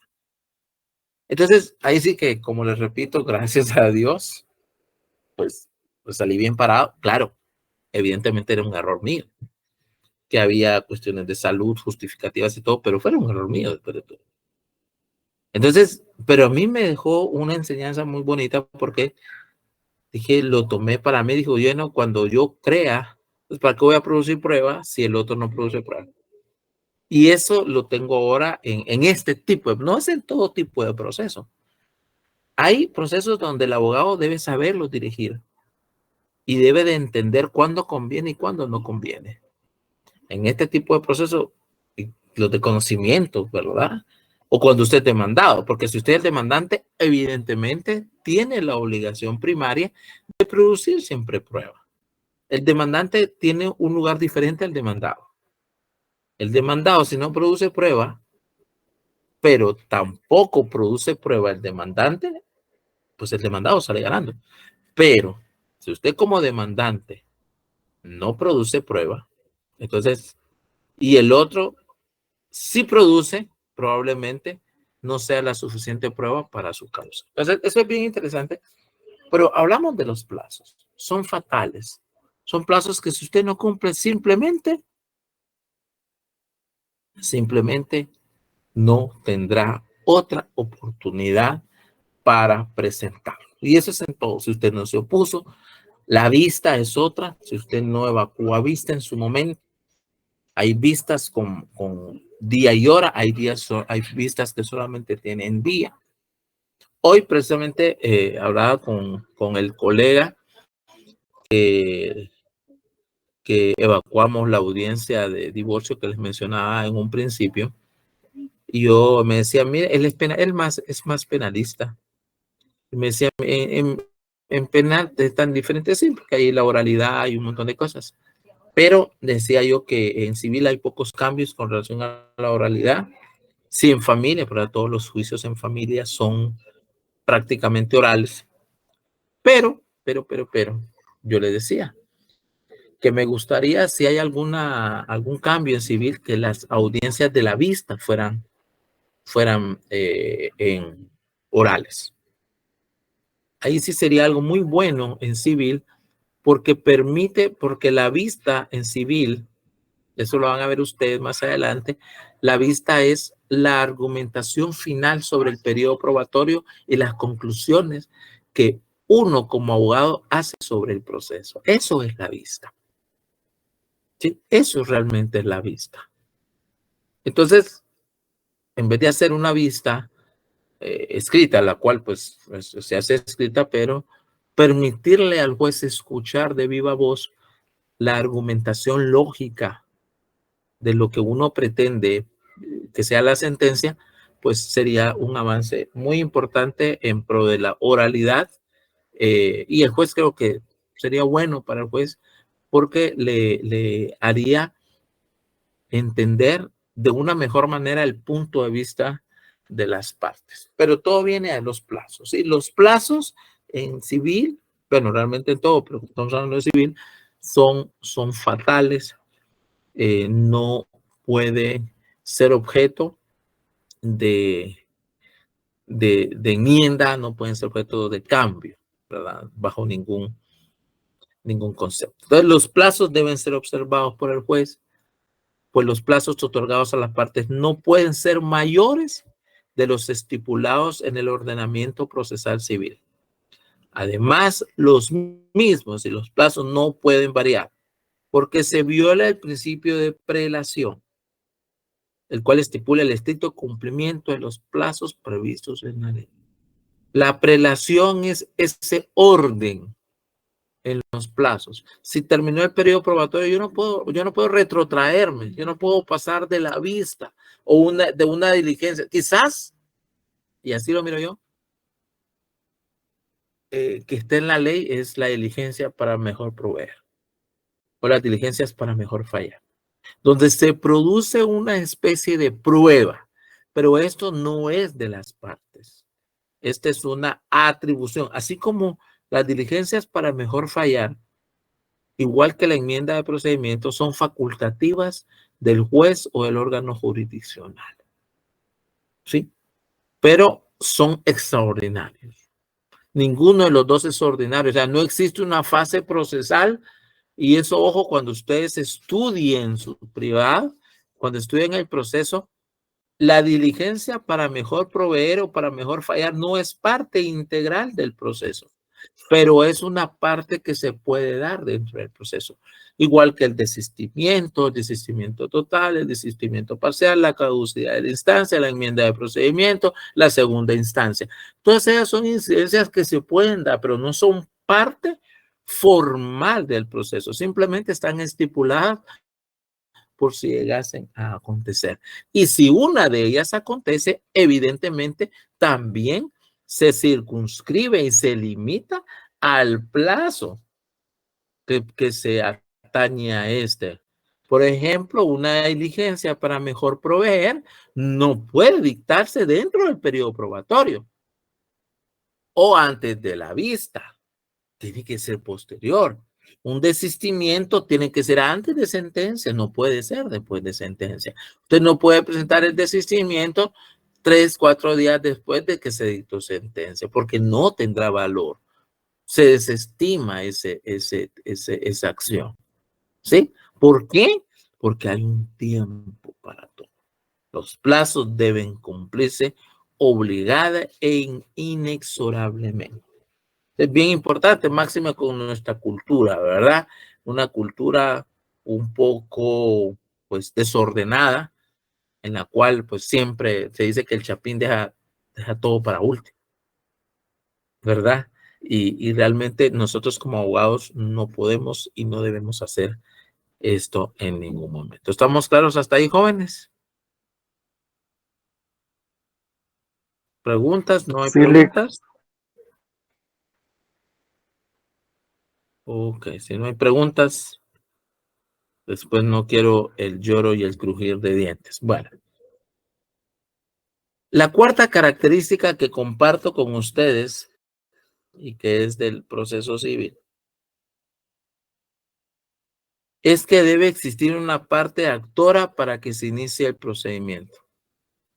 Entonces, ahí sí que, como les repito, gracias a Dios, pues salí bien parado. Claro, evidentemente era un error mío, que había cuestiones de salud justificativas y todo, pero fue un error mío después de todo. Entonces, pero a mí me dejó una enseñanza muy bonita porque dije, lo tomé para mí, dijo, bueno, cuando yo crea, pues ¿para qué voy a producir pruebas si el otro no produce pruebas? Y eso lo tengo ahora en este tipo, no es en todo tipo de proceso. Hay procesos donde el abogado debe saberlos dirigir y debe de entender cuándo conviene y cuándo no conviene. En este tipo de procesos, los de conocimiento, ¿verdad? O cuando usted es demandado, porque si usted es demandante, evidentemente tiene la obligación primaria de producir siempre prueba. El demandante tiene un lugar diferente al demandado. El demandado, si no produce prueba, pero tampoco produce prueba el demandante, pues el demandado sale ganando. Pero si usted como demandante no produce prueba, entonces, y el otro sí produce, probablemente no sea la suficiente prueba para su causa. Entonces, eso es bien interesante, pero hablamos de los plazos. Son fatales. Son plazos que si usted no cumple, simplemente no tendrá otra oportunidad para presentarlo. Y eso es en todo. Si usted no se opuso, la vista es otra. Si usted no evacúa vista en su momento, hay vistas con día y hora, hay vistas que solamente tienen día. Hoy precisamente hablaba con el colega que evacuamos la audiencia de divorcio que les mencionaba en un principio. Y yo me decía, mire, él es más penalista. Y me decía, en penal es tan diferente, sí, porque hay la oralidad, hay un montón de cosas. Pero decía yo que en civil hay pocos cambios con relación a la oralidad. Sí, en familia, pero todos los juicios en familia son prácticamente orales. Pero, yo le decía que me gustaría, si hay algún cambio en civil, que las audiencias de la vista fueran en orales. Ahí sí sería algo muy bueno en civil, porque la vista en civil, eso lo van a ver ustedes más adelante, la vista es la argumentación final sobre el periodo probatorio y las conclusiones que uno como abogado hace sobre el proceso. Eso es la vista. ¿Sí? Eso realmente es la vista. Entonces, en vez de hacer una vista escrita, la cual pues se hace escrita, pero permitirle al juez escuchar de viva voz la argumentación lógica de lo que uno pretende que sea la sentencia, pues sería un avance muy importante en pro de la oralidad, y el juez creo que sería bueno para el juez porque le haría entender de una mejor manera el punto de vista de las partes. Pero todo viene a los plazos. Y los plazos en civil, bueno, realmente en todo, pero estamos hablando de civil, son fatales. No puede ser objeto de enmienda, no pueden ser objeto de cambio, ¿verdad? Bajo ningún concepto. Entonces, los plazos deben ser observados por el juez, pues los plazos otorgados a las partes no pueden ser mayores de los estipulados en el ordenamiento procesal civil. Además, los mismos y los plazos no pueden variar porque se viola el principio de prelación, el cual estipula el estricto cumplimiento de los plazos previstos en la ley. La prelación es ese orden en los plazos. Si terminó el periodo probatorio, yo no puedo retrotraerme, yo no puedo pasar de la vista o de una diligencia. Quizás, y así lo miro yo, que esté en la ley es la diligencia para mejor proveer o las diligencias para mejor fallar, donde se produce una especie de prueba, pero esto no es de las partes. Esta es una atribución, así como las diligencias para mejor fallar, igual que la enmienda de procedimiento, son facultativas del juez o del órgano jurisdiccional. ¿Sí? Pero son extraordinarios. Ninguno de los dos es ordinario. O sea, no existe una fase procesal. Y eso, ojo, cuando ustedes estudien su privado, cuando estudien el proceso, la diligencia para mejor proveer o para mejor fallar no es parte integral del proceso, pero es una parte que se puede dar dentro del proceso. Igual que el desistimiento total, el desistimiento parcial, la caducidad de la instancia, la enmienda de procedimiento, la segunda instancia. Todas ellas son incidencias que se pueden dar, pero no son parte formal del proceso. Simplemente están estipuladas por si llegasen a acontecer. Y si una de ellas acontece, evidentemente también se circunscribe y se limita al plazo que se atañe a este. Por ejemplo, una diligencia para mejor proveer no puede dictarse dentro del periodo probatorio o antes de la vista. Tiene que ser posterior. Un desistimiento tiene que ser antes de sentencia, no puede ser después de sentencia. Usted no puede presentar el desistimiento 3, 4 días después de que se dictó sentencia, porque no tendrá valor. Se desestima esa acción. ¿Sí? ¿Por qué? Porque hay un tiempo para todo. Los plazos deben cumplirse obligada e inexorablemente. Es bien importante, máxima con nuestra cultura, ¿verdad? Una cultura un poco, pues, desordenada, en la cual, pues, siempre se dice que el chapín deja todo para último, ¿verdad? Y realmente nosotros como abogados no podemos y no debemos hacer esto en ningún momento. ¿Estamos claros hasta ahí, jóvenes? ¿Preguntas? ¿No hay Sí, preguntas? Ok, si no hay preguntas, después no quiero el lloro y el crujir de dientes. Bueno. La cuarta característica que comparto con ustedes y que es del proceso civil es que debe existir una parte actora para que se inicie el procedimiento.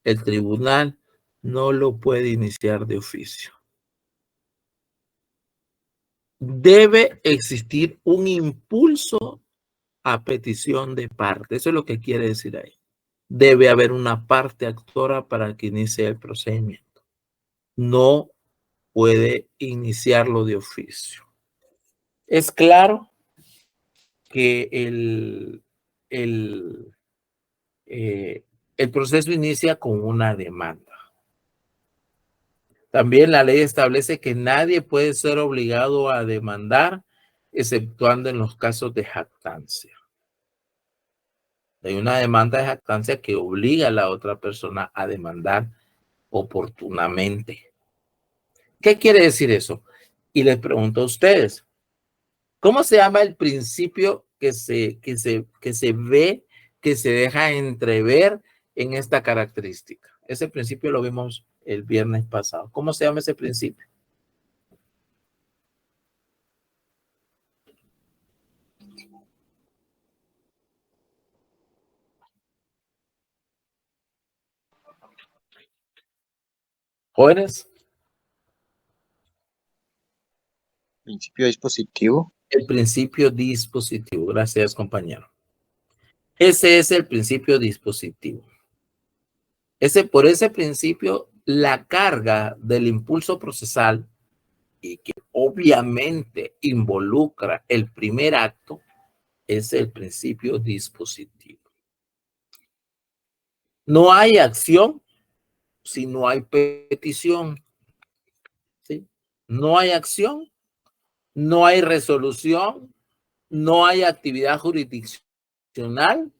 El tribunal no lo puede iniciar de oficio. Debe existir un impulso a petición de parte. Eso es lo que quiere decir ahí. Debe haber una parte actora para que inicie el procedimiento. No puede iniciarlo de oficio. Es claro que el proceso inicia con una demanda. También la ley establece que nadie puede ser obligado a demandar, exceptuando en los casos de jactancia. Hay una demanda de jactancia que obliga a la otra persona a demandar oportunamente. ¿Qué quiere decir eso? Y les pregunto a ustedes, ¿cómo se llama el principio que se ve, que se deja entrever en esta característica? Ese principio lo vimos el viernes pasado. ¿Cómo se llama ese principio? Jóvenes, Principio dispositivo. el principio dispositivo. Gracias, compañero. Ese es el principio dispositivo. Por ese principio, la carga del impulso procesal y que obviamente involucra el primer acto es el principio dispositivo. No hay acción si no hay petición. ¿Sí? No hay acción, no hay resolución, no hay actividad jurisdiccional,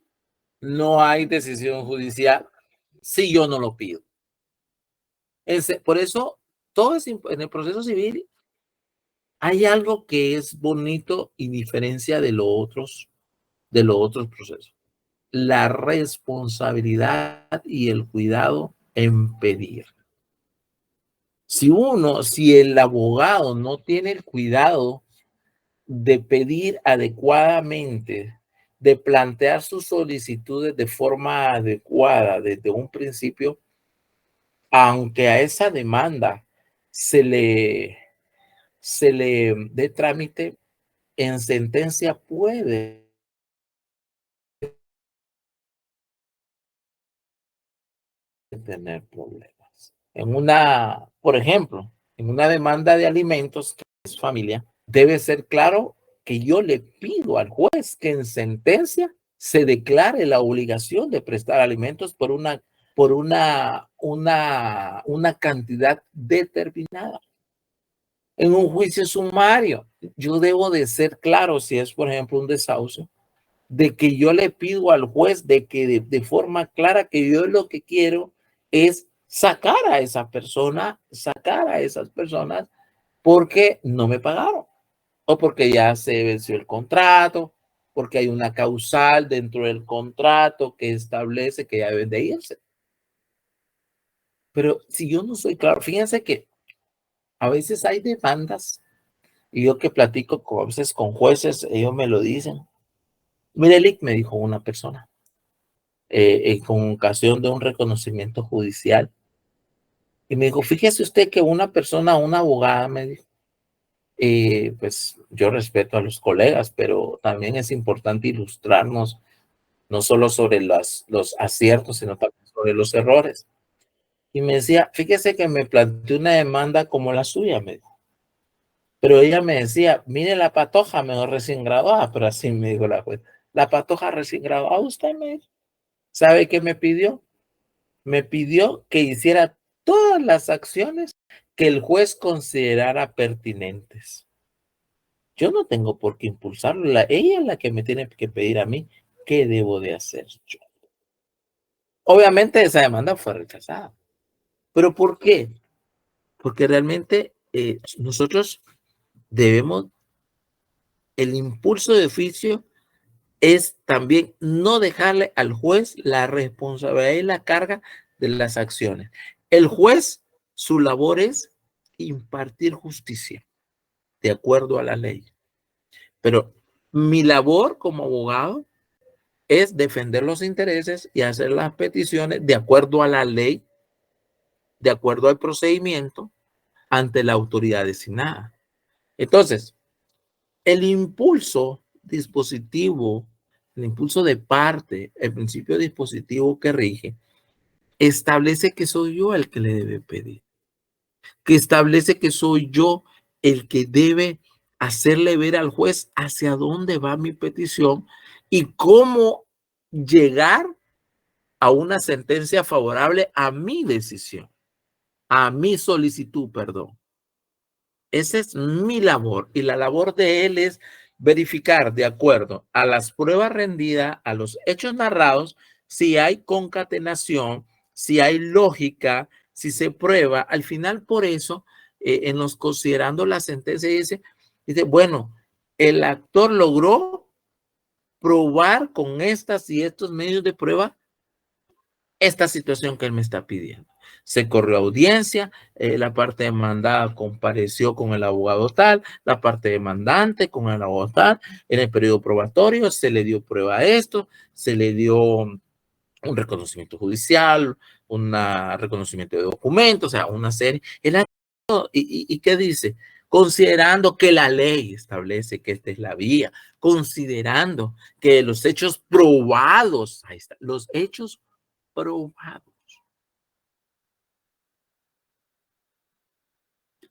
no hay decisión judicial si yo no lo pido. Por eso, en el proceso civil hay algo que es bonito y diferencia de los otros procesos. La responsabilidad y el cuidado en pedir. Si el abogado no tiene el cuidado de pedir adecuadamente, de plantear sus solicitudes de forma adecuada desde un principio, aunque a esa demanda se le dé trámite, en sentencia puede tener problemas. Por ejemplo, en una demanda de alimentos, que es familia, debe ser claro que yo le pido al juez que en sentencia se declare la obligación de prestar alimentos por una cantidad determinada. En un juicio sumario, yo debo de ser claro, si es, por ejemplo, un desahucio, de que yo le pido al juez de que de forma clara que yo lo que quiero es sacar a esas personas porque no me pagaron o porque ya se venció el contrato, porque hay una causal dentro del contrato que establece que ya deben de irse. Pero si yo no soy claro, fíjense que a veces hay demandas, y yo que platico a veces con jueces, ellos me lo dicen. Mirelik, me dijo una persona, con ocasión de un reconocimiento judicial, y me dijo, fíjese usted que una persona, una abogada, me dijo, pues yo respeto a los colegas, pero también es importante ilustrarnos no solo sobre los aciertos, sino también sobre los errores. Y me decía, fíjese que me planteó una demanda como la suya, me dijo. Pero ella me decía, mire la patoja, mejor recién graduada, pero así me dijo la juez. La patoja recién graduada, usted me dijo. ¿Sabe qué me pidió? Me pidió que hiciera todas las acciones que el juez considerara pertinentes. Yo no tengo por qué impulsarlo. Ella es la que me tiene que pedir a mí qué debo de hacer yo. Obviamente esa demanda fue rechazada. ¿Pero por qué? Porque realmente nosotros debemos, el impulso de oficio es también no dejarle al juez la responsabilidad y la carga de las acciones. El juez, su labor es impartir justicia de acuerdo a la ley. Pero mi labor como abogado es defender los intereses y hacer las peticiones de acuerdo a la ley, de acuerdo al procedimiento ante la autoridad designada. Entonces, el impulso dispositivo, el impulso de parte, el principio dispositivo que rige, establece que soy yo el que le debe pedir, que establece que soy yo el que debe hacerle ver al juez hacia dónde va mi petición y cómo llegar a una sentencia favorable a mi decisión, a mi solicitud, perdón. Esa es mi labor y la labor de él es verificar de acuerdo a las pruebas rendidas, a los hechos narrados, si hay concatenación, si hay lógica, si se prueba. Al final, por eso, en los considerando la sentencia, dice, bueno, el actor logró probar con estas y estos medios de prueba esta situación que él me está pidiendo. Se corrió audiencia, la parte demandada compareció con el abogado tal, la parte demandante con el abogado tal, en el periodo probatorio se le dio prueba a esto, se le dio un reconocimiento judicial, un reconocimiento de documentos, o sea, una serie. ¿Y qué dice? Considerando que la ley establece que esta es la vía, considerando que los hechos probados, ahí está, los hechos probados.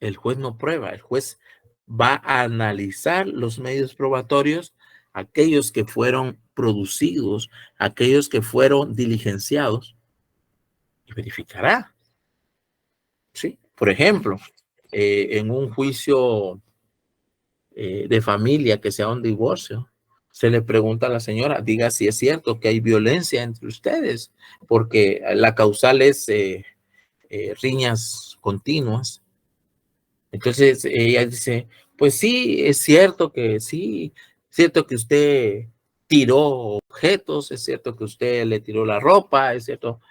El juez no prueba, el juez va a analizar los medios probatorios, aquellos que fueron producidos, aquellos que fueron diligenciados, y verificará. ¿Sí? Por ejemplo, en un juicio de familia que sea un divorcio, se le pregunta a la señora, diga si es cierto que hay violencia entre ustedes, porque la causal es riñas continuas. Entonces ella dice, pues sí, es cierto que sí, es cierto que usted tiró objetos, es cierto que usted le tiró la ropa, es cierto.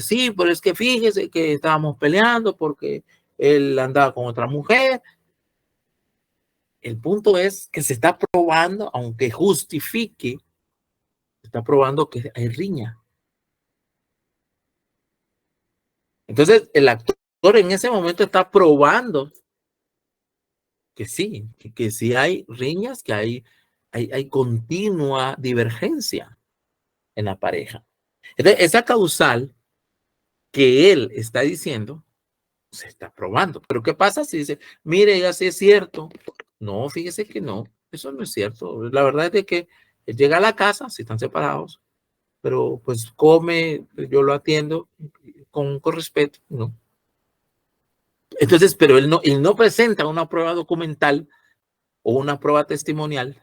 Sí, pero es que fíjese que estábamos peleando porque él andaba con otra mujer. El punto es que se está probando, aunque justifique, se está probando que hay riña. Entonces el actor en ese momento está probando que sí, que sí hay riñas, que hay continua divergencia en la pareja. Entonces, esa causal que él está diciendo se está probando. Pero ¿qué pasa si dice, mire, ya sí es cierto? No, fíjese que no, eso no es cierto. La verdad es de que él llega a la casa, si están separados, pero pues come, yo lo atiendo con respeto, ¿no? Entonces, pero él no presenta una prueba documental o una prueba testimonial.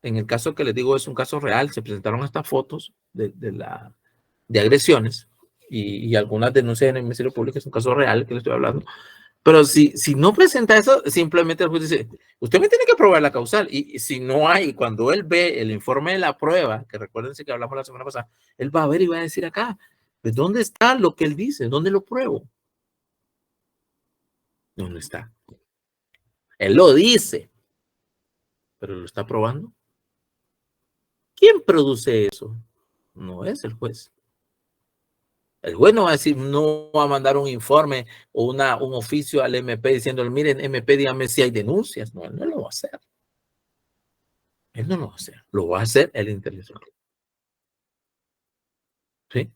En el caso que les digo es un caso real, se presentaron estas fotos de agresiones y algunas denuncias en el Ministerio Público, es un caso real que les estoy hablando. Pero si no presenta eso, simplemente el juez dice, usted me tiene que probar la causal. Y si no hay, cuando él ve el informe de la prueba, que recuérdense que hablamos la semana pasada, él va a ver y va a decir acá, pues, ¿dónde está lo que él dice? ¿Dónde lo pruebo? ¿Dónde está? Él lo dice, pero ¿lo está probando? ¿Quién produce eso? No es el juez. El juez no va a decir, no va a mandar un informe o un oficio al MP diciéndole, miren, MP, dígame si hay denuncias. No, él no lo va a hacer. Él no lo va a hacer. Lo va a hacer el intelectual. ¿Sí?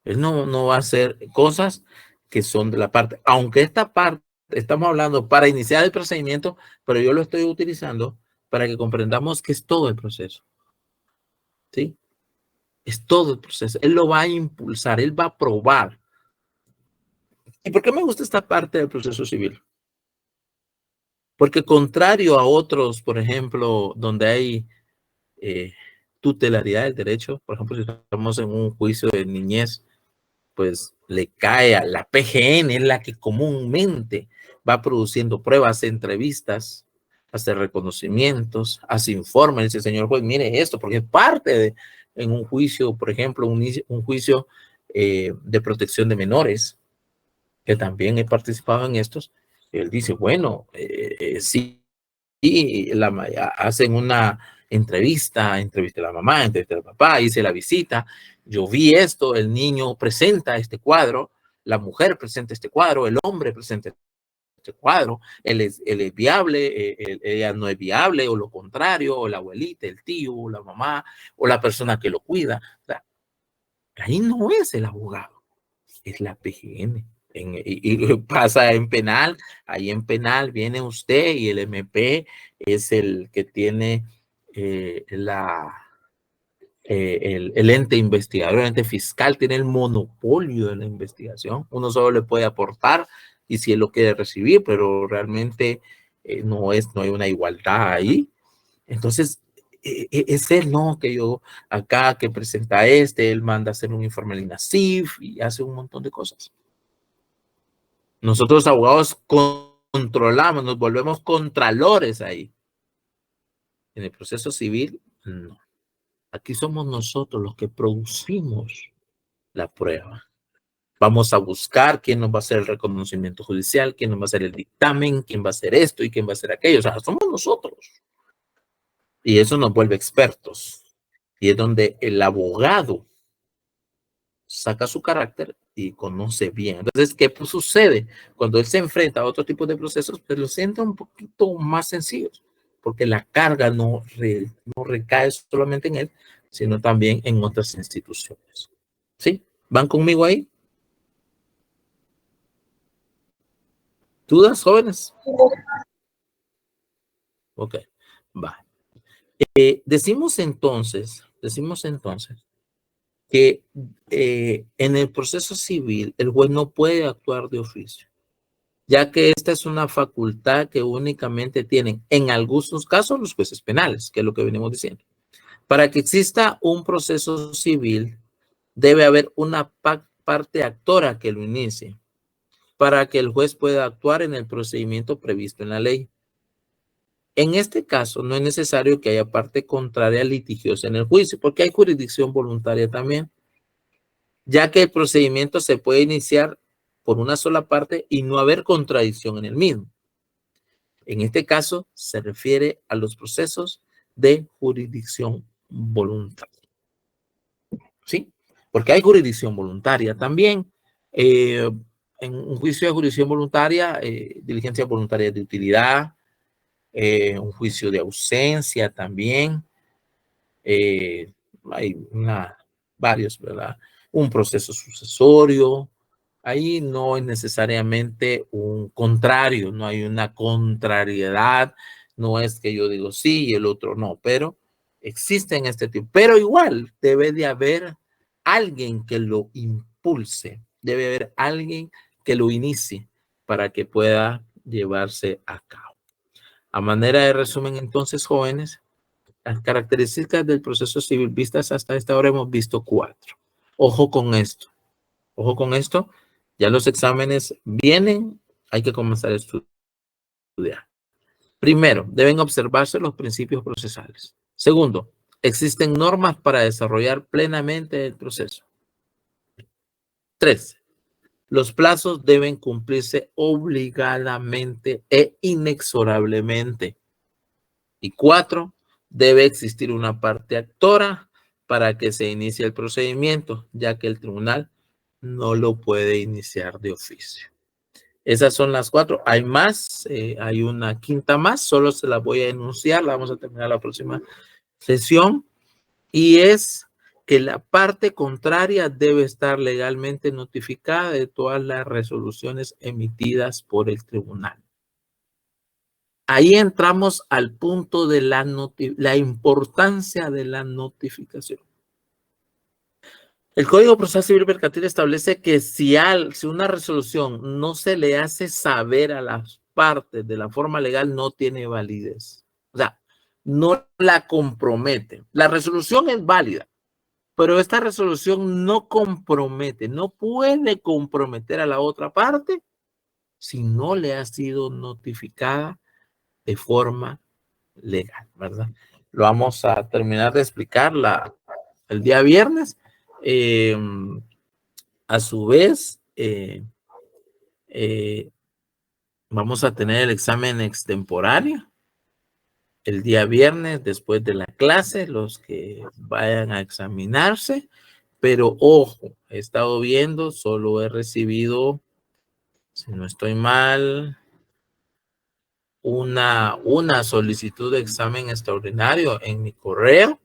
Él no va a hacer cosas que son de la parte. Aunque esta parte, estamos hablando para iniciar el procedimiento, pero yo lo estoy utilizando para que comprendamos que es todo el proceso. ¿Sí? Es todo el proceso. Él lo va a impulsar, él va a probar. ¿Y por qué me gusta esta parte del proceso civil? Porque contrario a otros, por ejemplo, donde hay tutelaridad del derecho, por ejemplo, si estamos en un juicio de niñez, pues le cae a la PGN, es la que comúnmente va produciendo pruebas, entrevistas, hace reconocimientos, hace informes, dice, señor juez, mire esto, porque es parte de, en un juicio, por ejemplo, un juicio de protección de menores, que también he participado en estos. Él dice, bueno, sí, hacen una entrevista a la mamá, entrevista al papá, hice la visita, yo vi esto, el niño presenta este cuadro, la mujer presenta este cuadro, el hombre presenta este cuadro, él es viable, ella no es viable, o lo contrario, o la abuelita, el tío, o la mamá, o la persona que lo cuida. O sea, ahí no es el abogado, es la PGN. Y pasa en penal, ahí en penal viene usted y el MP es el que tiene el ente investigador, el ente fiscal tiene el monopolio de la investigación. Uno solo le puede aportar y si él lo quiere recibir, pero realmente no hay una igualdad ahí. Entonces, es él, ¿no? Que yo acá, que presenta él manda a hacer un informe al INASIF y hace un montón de cosas. Nosotros abogados controlamos, nos volvemos contralores ahí. En el proceso civil, no. Aquí somos nosotros los que producimos la prueba. Vamos a buscar quién nos va a hacer el reconocimiento judicial, quién nos va a hacer el dictamen, quién va a hacer esto y quién va a hacer aquello. O sea, somos nosotros. Y eso nos vuelve expertos. Y es donde el abogado saca su carácter y conoce bien. Entonces, ¿qué sucede? Cuando él se enfrenta a otro tipo de procesos, pues lo siente un poquito más sencillo, porque la carga no recae solamente en él, sino también en otras instituciones. ¿Sí? ¿Van conmigo ahí? ¿Dudas, jóvenes? Ok, va. Decimos entonces que en el proceso civil el juez no puede actuar de oficio, ya que esta es una facultad que únicamente tienen en algunos casos los jueces penales, que es lo que venimos diciendo. Para que exista un proceso civil, debe haber una parte actora que lo inicie, para que el juez pueda actuar en el procedimiento previsto en la ley. En este caso, no es necesario que haya parte contraria litigiosa en el juicio, porque hay jurisdicción voluntaria también, ya que el procedimiento se puede iniciar por una sola parte y no haber contradicción en el mismo. En este caso, se refiere a los procesos de jurisdicción voluntaria. ¿Sí? Porque hay jurisdicción voluntaria también. En un juicio de jurisdicción voluntaria, diligencia voluntaria de utilidad, un juicio de ausencia también. Hay varios, ¿verdad? Un proceso sucesorio. Ahí no es necesariamente un contrario, no hay una contrariedad, no es que yo digo sí y el otro no, pero existen este tipo. Pero igual debe de haber alguien que lo impulse, debe haber alguien que lo inicie para que pueda llevarse a cabo. A manera de resumen, entonces, jóvenes, las características del proceso civil vistas hasta esta hora hemos visto 4. Ojo con esto. Ojo con esto. Ya los exámenes vienen hay que comenzar a estudiar. Primero, deben observarse los principios procesales. Segundo, existen normas para desarrollar plenamente el proceso. 3. Los plazos deben cumplirse obligadamente e inexorablemente. Y 4. Debe existir una parte actora para que se inicie el procedimiento, ya que el tribunal no lo puede iniciar de oficio. Esas son las 4. Hay más, hay una quinta más, solo se la voy a enunciar, la vamos a terminar la próxima sesión, y es que la parte contraria debe estar legalmente notificada de todas las resoluciones emitidas por el tribunal. Ahí entramos al punto de la importancia de la notificación. El Código Procesal Civil Mercantil establece que si una resolución no se le hace saber a las partes de la forma legal, no tiene validez. O sea, no la compromete. La resolución es válida, pero esta resolución no compromete, no puede comprometer a la otra parte si no le ha sido notificada de forma legal, ¿verdad? Lo vamos a terminar de explicar el día viernes. A su vez, vamos a tener el examen extemporáneo el día viernes después de la clase, los que vayan a examinarse. Pero ojo, he estado viendo, solo he recibido, si no estoy mal, una solicitud de examen extraordinario en mi correo,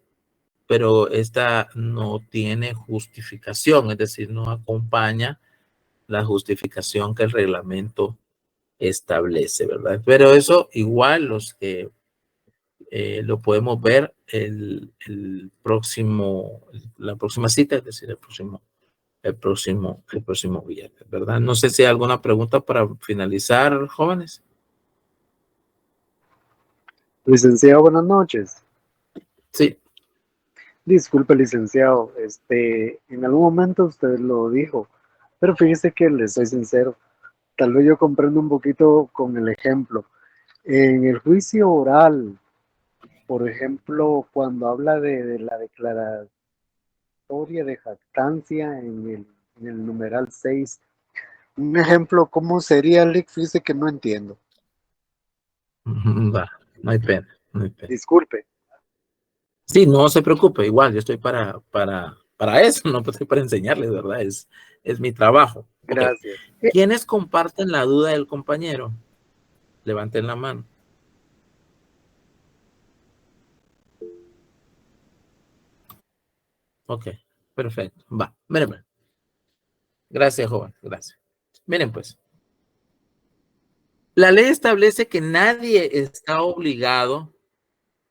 pero esta no tiene justificación, es decir, no acompaña la justificación que el reglamento establece, ¿verdad? Pero eso igual los que lo podemos ver la próxima cita, es decir, el próximo viernes, ¿verdad? No sé si hay alguna pregunta para finalizar, jóvenes. Licenciado, buenas noches. Sí. Disculpe, licenciado, en algún momento usted lo dijo, pero fíjese que le soy sincero, tal vez yo comprendo un poquito con el ejemplo. En el juicio oral, por ejemplo, cuando habla de la declaratoria de jactancia en el numeral 6, un ejemplo, ¿cómo sería, Lick? Fíjese que no entiendo. Va, no hay pena, no hay pena. Disculpe. Sí, no se preocupe, igual yo estoy para eso, no estoy para enseñarles, ¿verdad? Es mi trabajo. Gracias. Okay. ¿Quiénes comparten la duda del compañero? Levanten la mano. Ok, perfecto. Va, miren. Gracias, joven, gracias. Miren, pues. La ley establece que nadie está obligado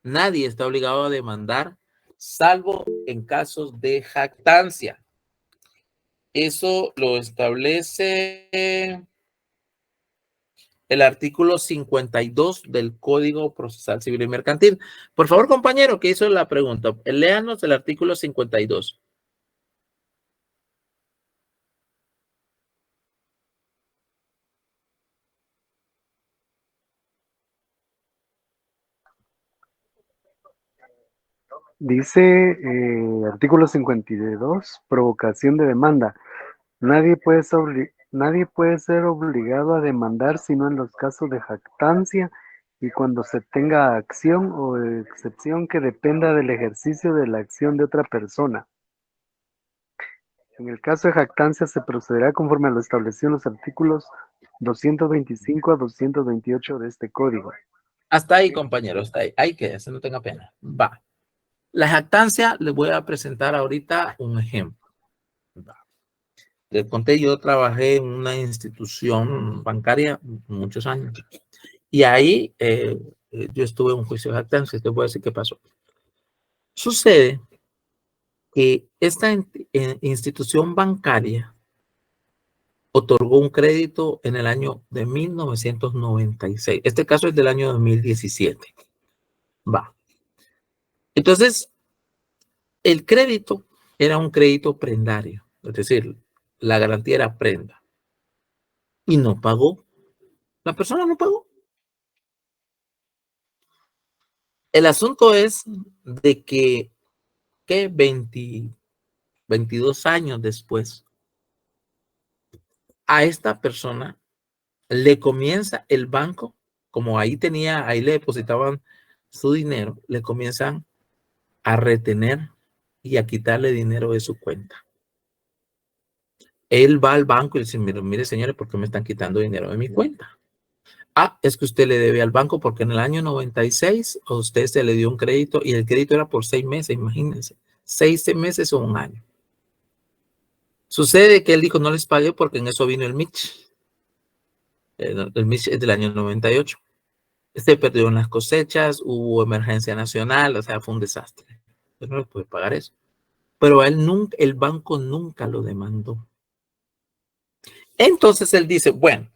a demandar, salvo en casos de jactancia. Eso lo establece el artículo 52 del Código Procesal Civil y Mercantil. Por favor, compañero, que hizo la pregunta, léanos el artículo 52. Dice artículo 52, provocación de demanda. Nadie puede ser obligado a demandar sino en los casos de jactancia y cuando se tenga acción o excepción que dependa del ejercicio de la acción de otra persona. En el caso de jactancia se procederá conforme a lo establecido en los artículos 225 a 228 de este código. Hasta ahí, compañero, hasta ahí. Ahí quédese, no tenga pena. Va. La jactancia, les voy a presentar ahorita un ejemplo. Va. Les conté, yo trabajé en una institución bancaria muchos años. Y ahí yo estuve en un juicio de jactancia. Te voy a decir qué pasó. Sucede que esta institución bancaria otorgó un crédito en el año de 1996. Este caso es del año 2017. Va. Entonces, el crédito era un crédito prendario, es decir, la garantía era prenda. Y no pagó. La persona no pagó. El asunto es de que 22 años después, a esta persona le comienza el banco, como ahí le depositaban su dinero, le comienzan a retener y a quitarle dinero de su cuenta. Él va al banco y dice, mire señores, ¿por qué me están quitando dinero de mi cuenta? Ah, es que usted le debe al banco porque en el año 96 a usted se le dio un crédito y el crédito era por 6 meses, imagínense, 6 meses o un año. Sucede que él dijo, no les pagué porque en eso vino el Mitch. El Mitch es del año 98. Se perdieron las cosechas, hubo emergencia nacional, o sea, fue un desastre. Él no le puede pagar eso. Pero a él nunca, el banco nunca lo demandó. Entonces él dice, bueno,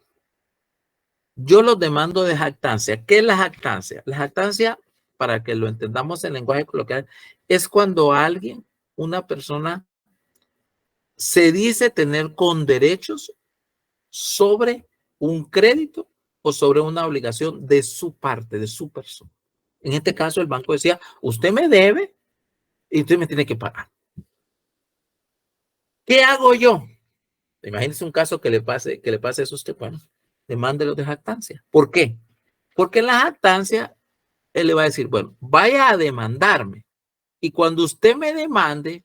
yo lo demando de jactancia. ¿Qué es la jactancia? La jactancia, para que lo entendamos en lenguaje coloquial, es cuando alguien, una persona, se dice tener con derechos sobre un crédito o sobre una obligación de su parte, de su persona. En este caso, el banco decía, usted me debe y usted me tiene que pagar. ¿Qué hago yo? Imagínese un caso que le pase eso a usted, bueno, demándelo de jactancia. ¿Por qué? Porque en la jactancia, él le va a decir, bueno, vaya a demandarme. Y cuando usted me demande,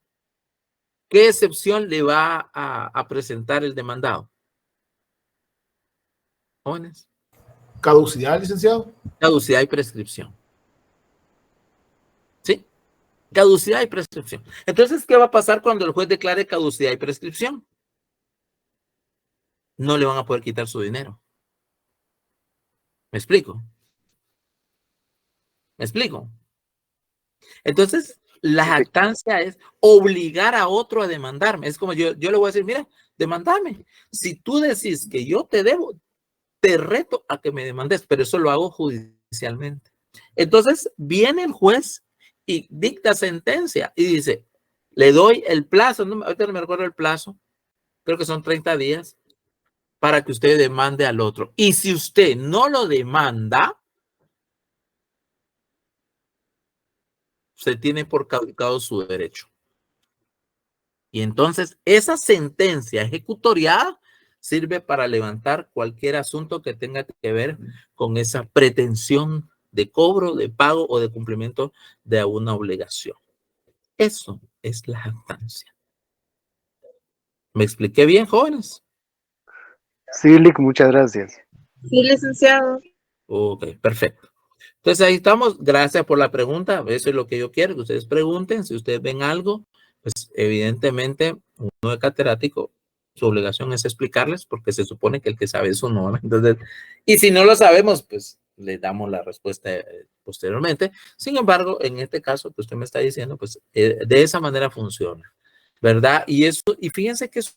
¿qué excepción le va a presentar el demandado? Jóvenes. Caducidad, licenciado. Caducidad y prescripción. ¿Sí? Caducidad y prescripción. Entonces, ¿qué va a pasar cuando el juez declare caducidad y prescripción? No le van a poder quitar su dinero. ¿Me explico? ¿Me explico? Entonces, la jactancia es obligar a otro a demandarme. Es como yo le voy a decir, mira, demandame. Si tú decís que yo te debo, te reto a que me demandes, pero eso lo hago judicialmente. Entonces, viene el juez y dicta sentencia y dice, le doy el plazo, no, ahorita no me recuerdo el plazo, creo que son 30 días, para que usted demande al otro. Y si usted no lo demanda, se tiene por caducado su derecho. Y entonces esa sentencia ejecutoriada sirve para levantar cualquier asunto que tenga que ver con esa pretensión de cobro, de pago o de cumplimiento de una obligación. Eso es la jactancia. ¿Me expliqué bien, jóvenes? Sí, Lick, muchas gracias. Sí, licenciado. Ok, perfecto. Entonces ahí estamos. Gracias por la pregunta. Eso es lo que yo quiero, que ustedes pregunten. Si ustedes ven algo, pues evidentemente uno de catedrático, su obligación es explicarles porque se supone que el que sabe es uno, ¿no? Entonces, y si no lo sabemos, pues le damos la respuesta posteriormente. Sin embargo, en este caso que usted me está diciendo, pues de esa manera funciona, ¿verdad? Y eso, y fíjense que es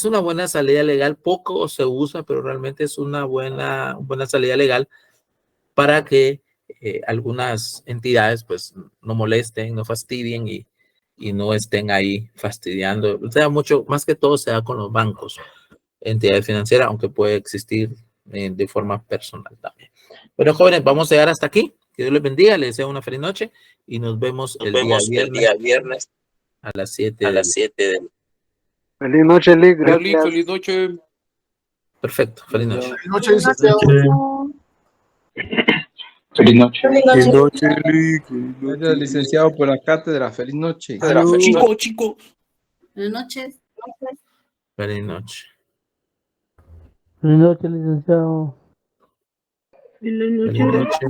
una buena salida legal. Poco se usa, pero realmente es una buena salida legal para que algunas entidades pues no molesten, no fastidien y no estén ahí fastidiando. O sea, mucho, más que todo se da con los bancos, entidades financieras, aunque puede existir de forma personal también. Bueno, jóvenes, vamos a llegar hasta aquí. Que Dios les bendiga, les deseo una feliz noche y nos vemos el día viernes a las 7 Feliz noche, Lick. Gracias. Feliz noche. Perfecto, feliz noche. Feliz noche, licenciado. Feliz noche. Feliz noche. Gracias, licenciado, por la cátedra. Feliz noche. Chicos. Buenas noches. Feliz noche. Buenas noches, licenciado. Buenas Feliz noche.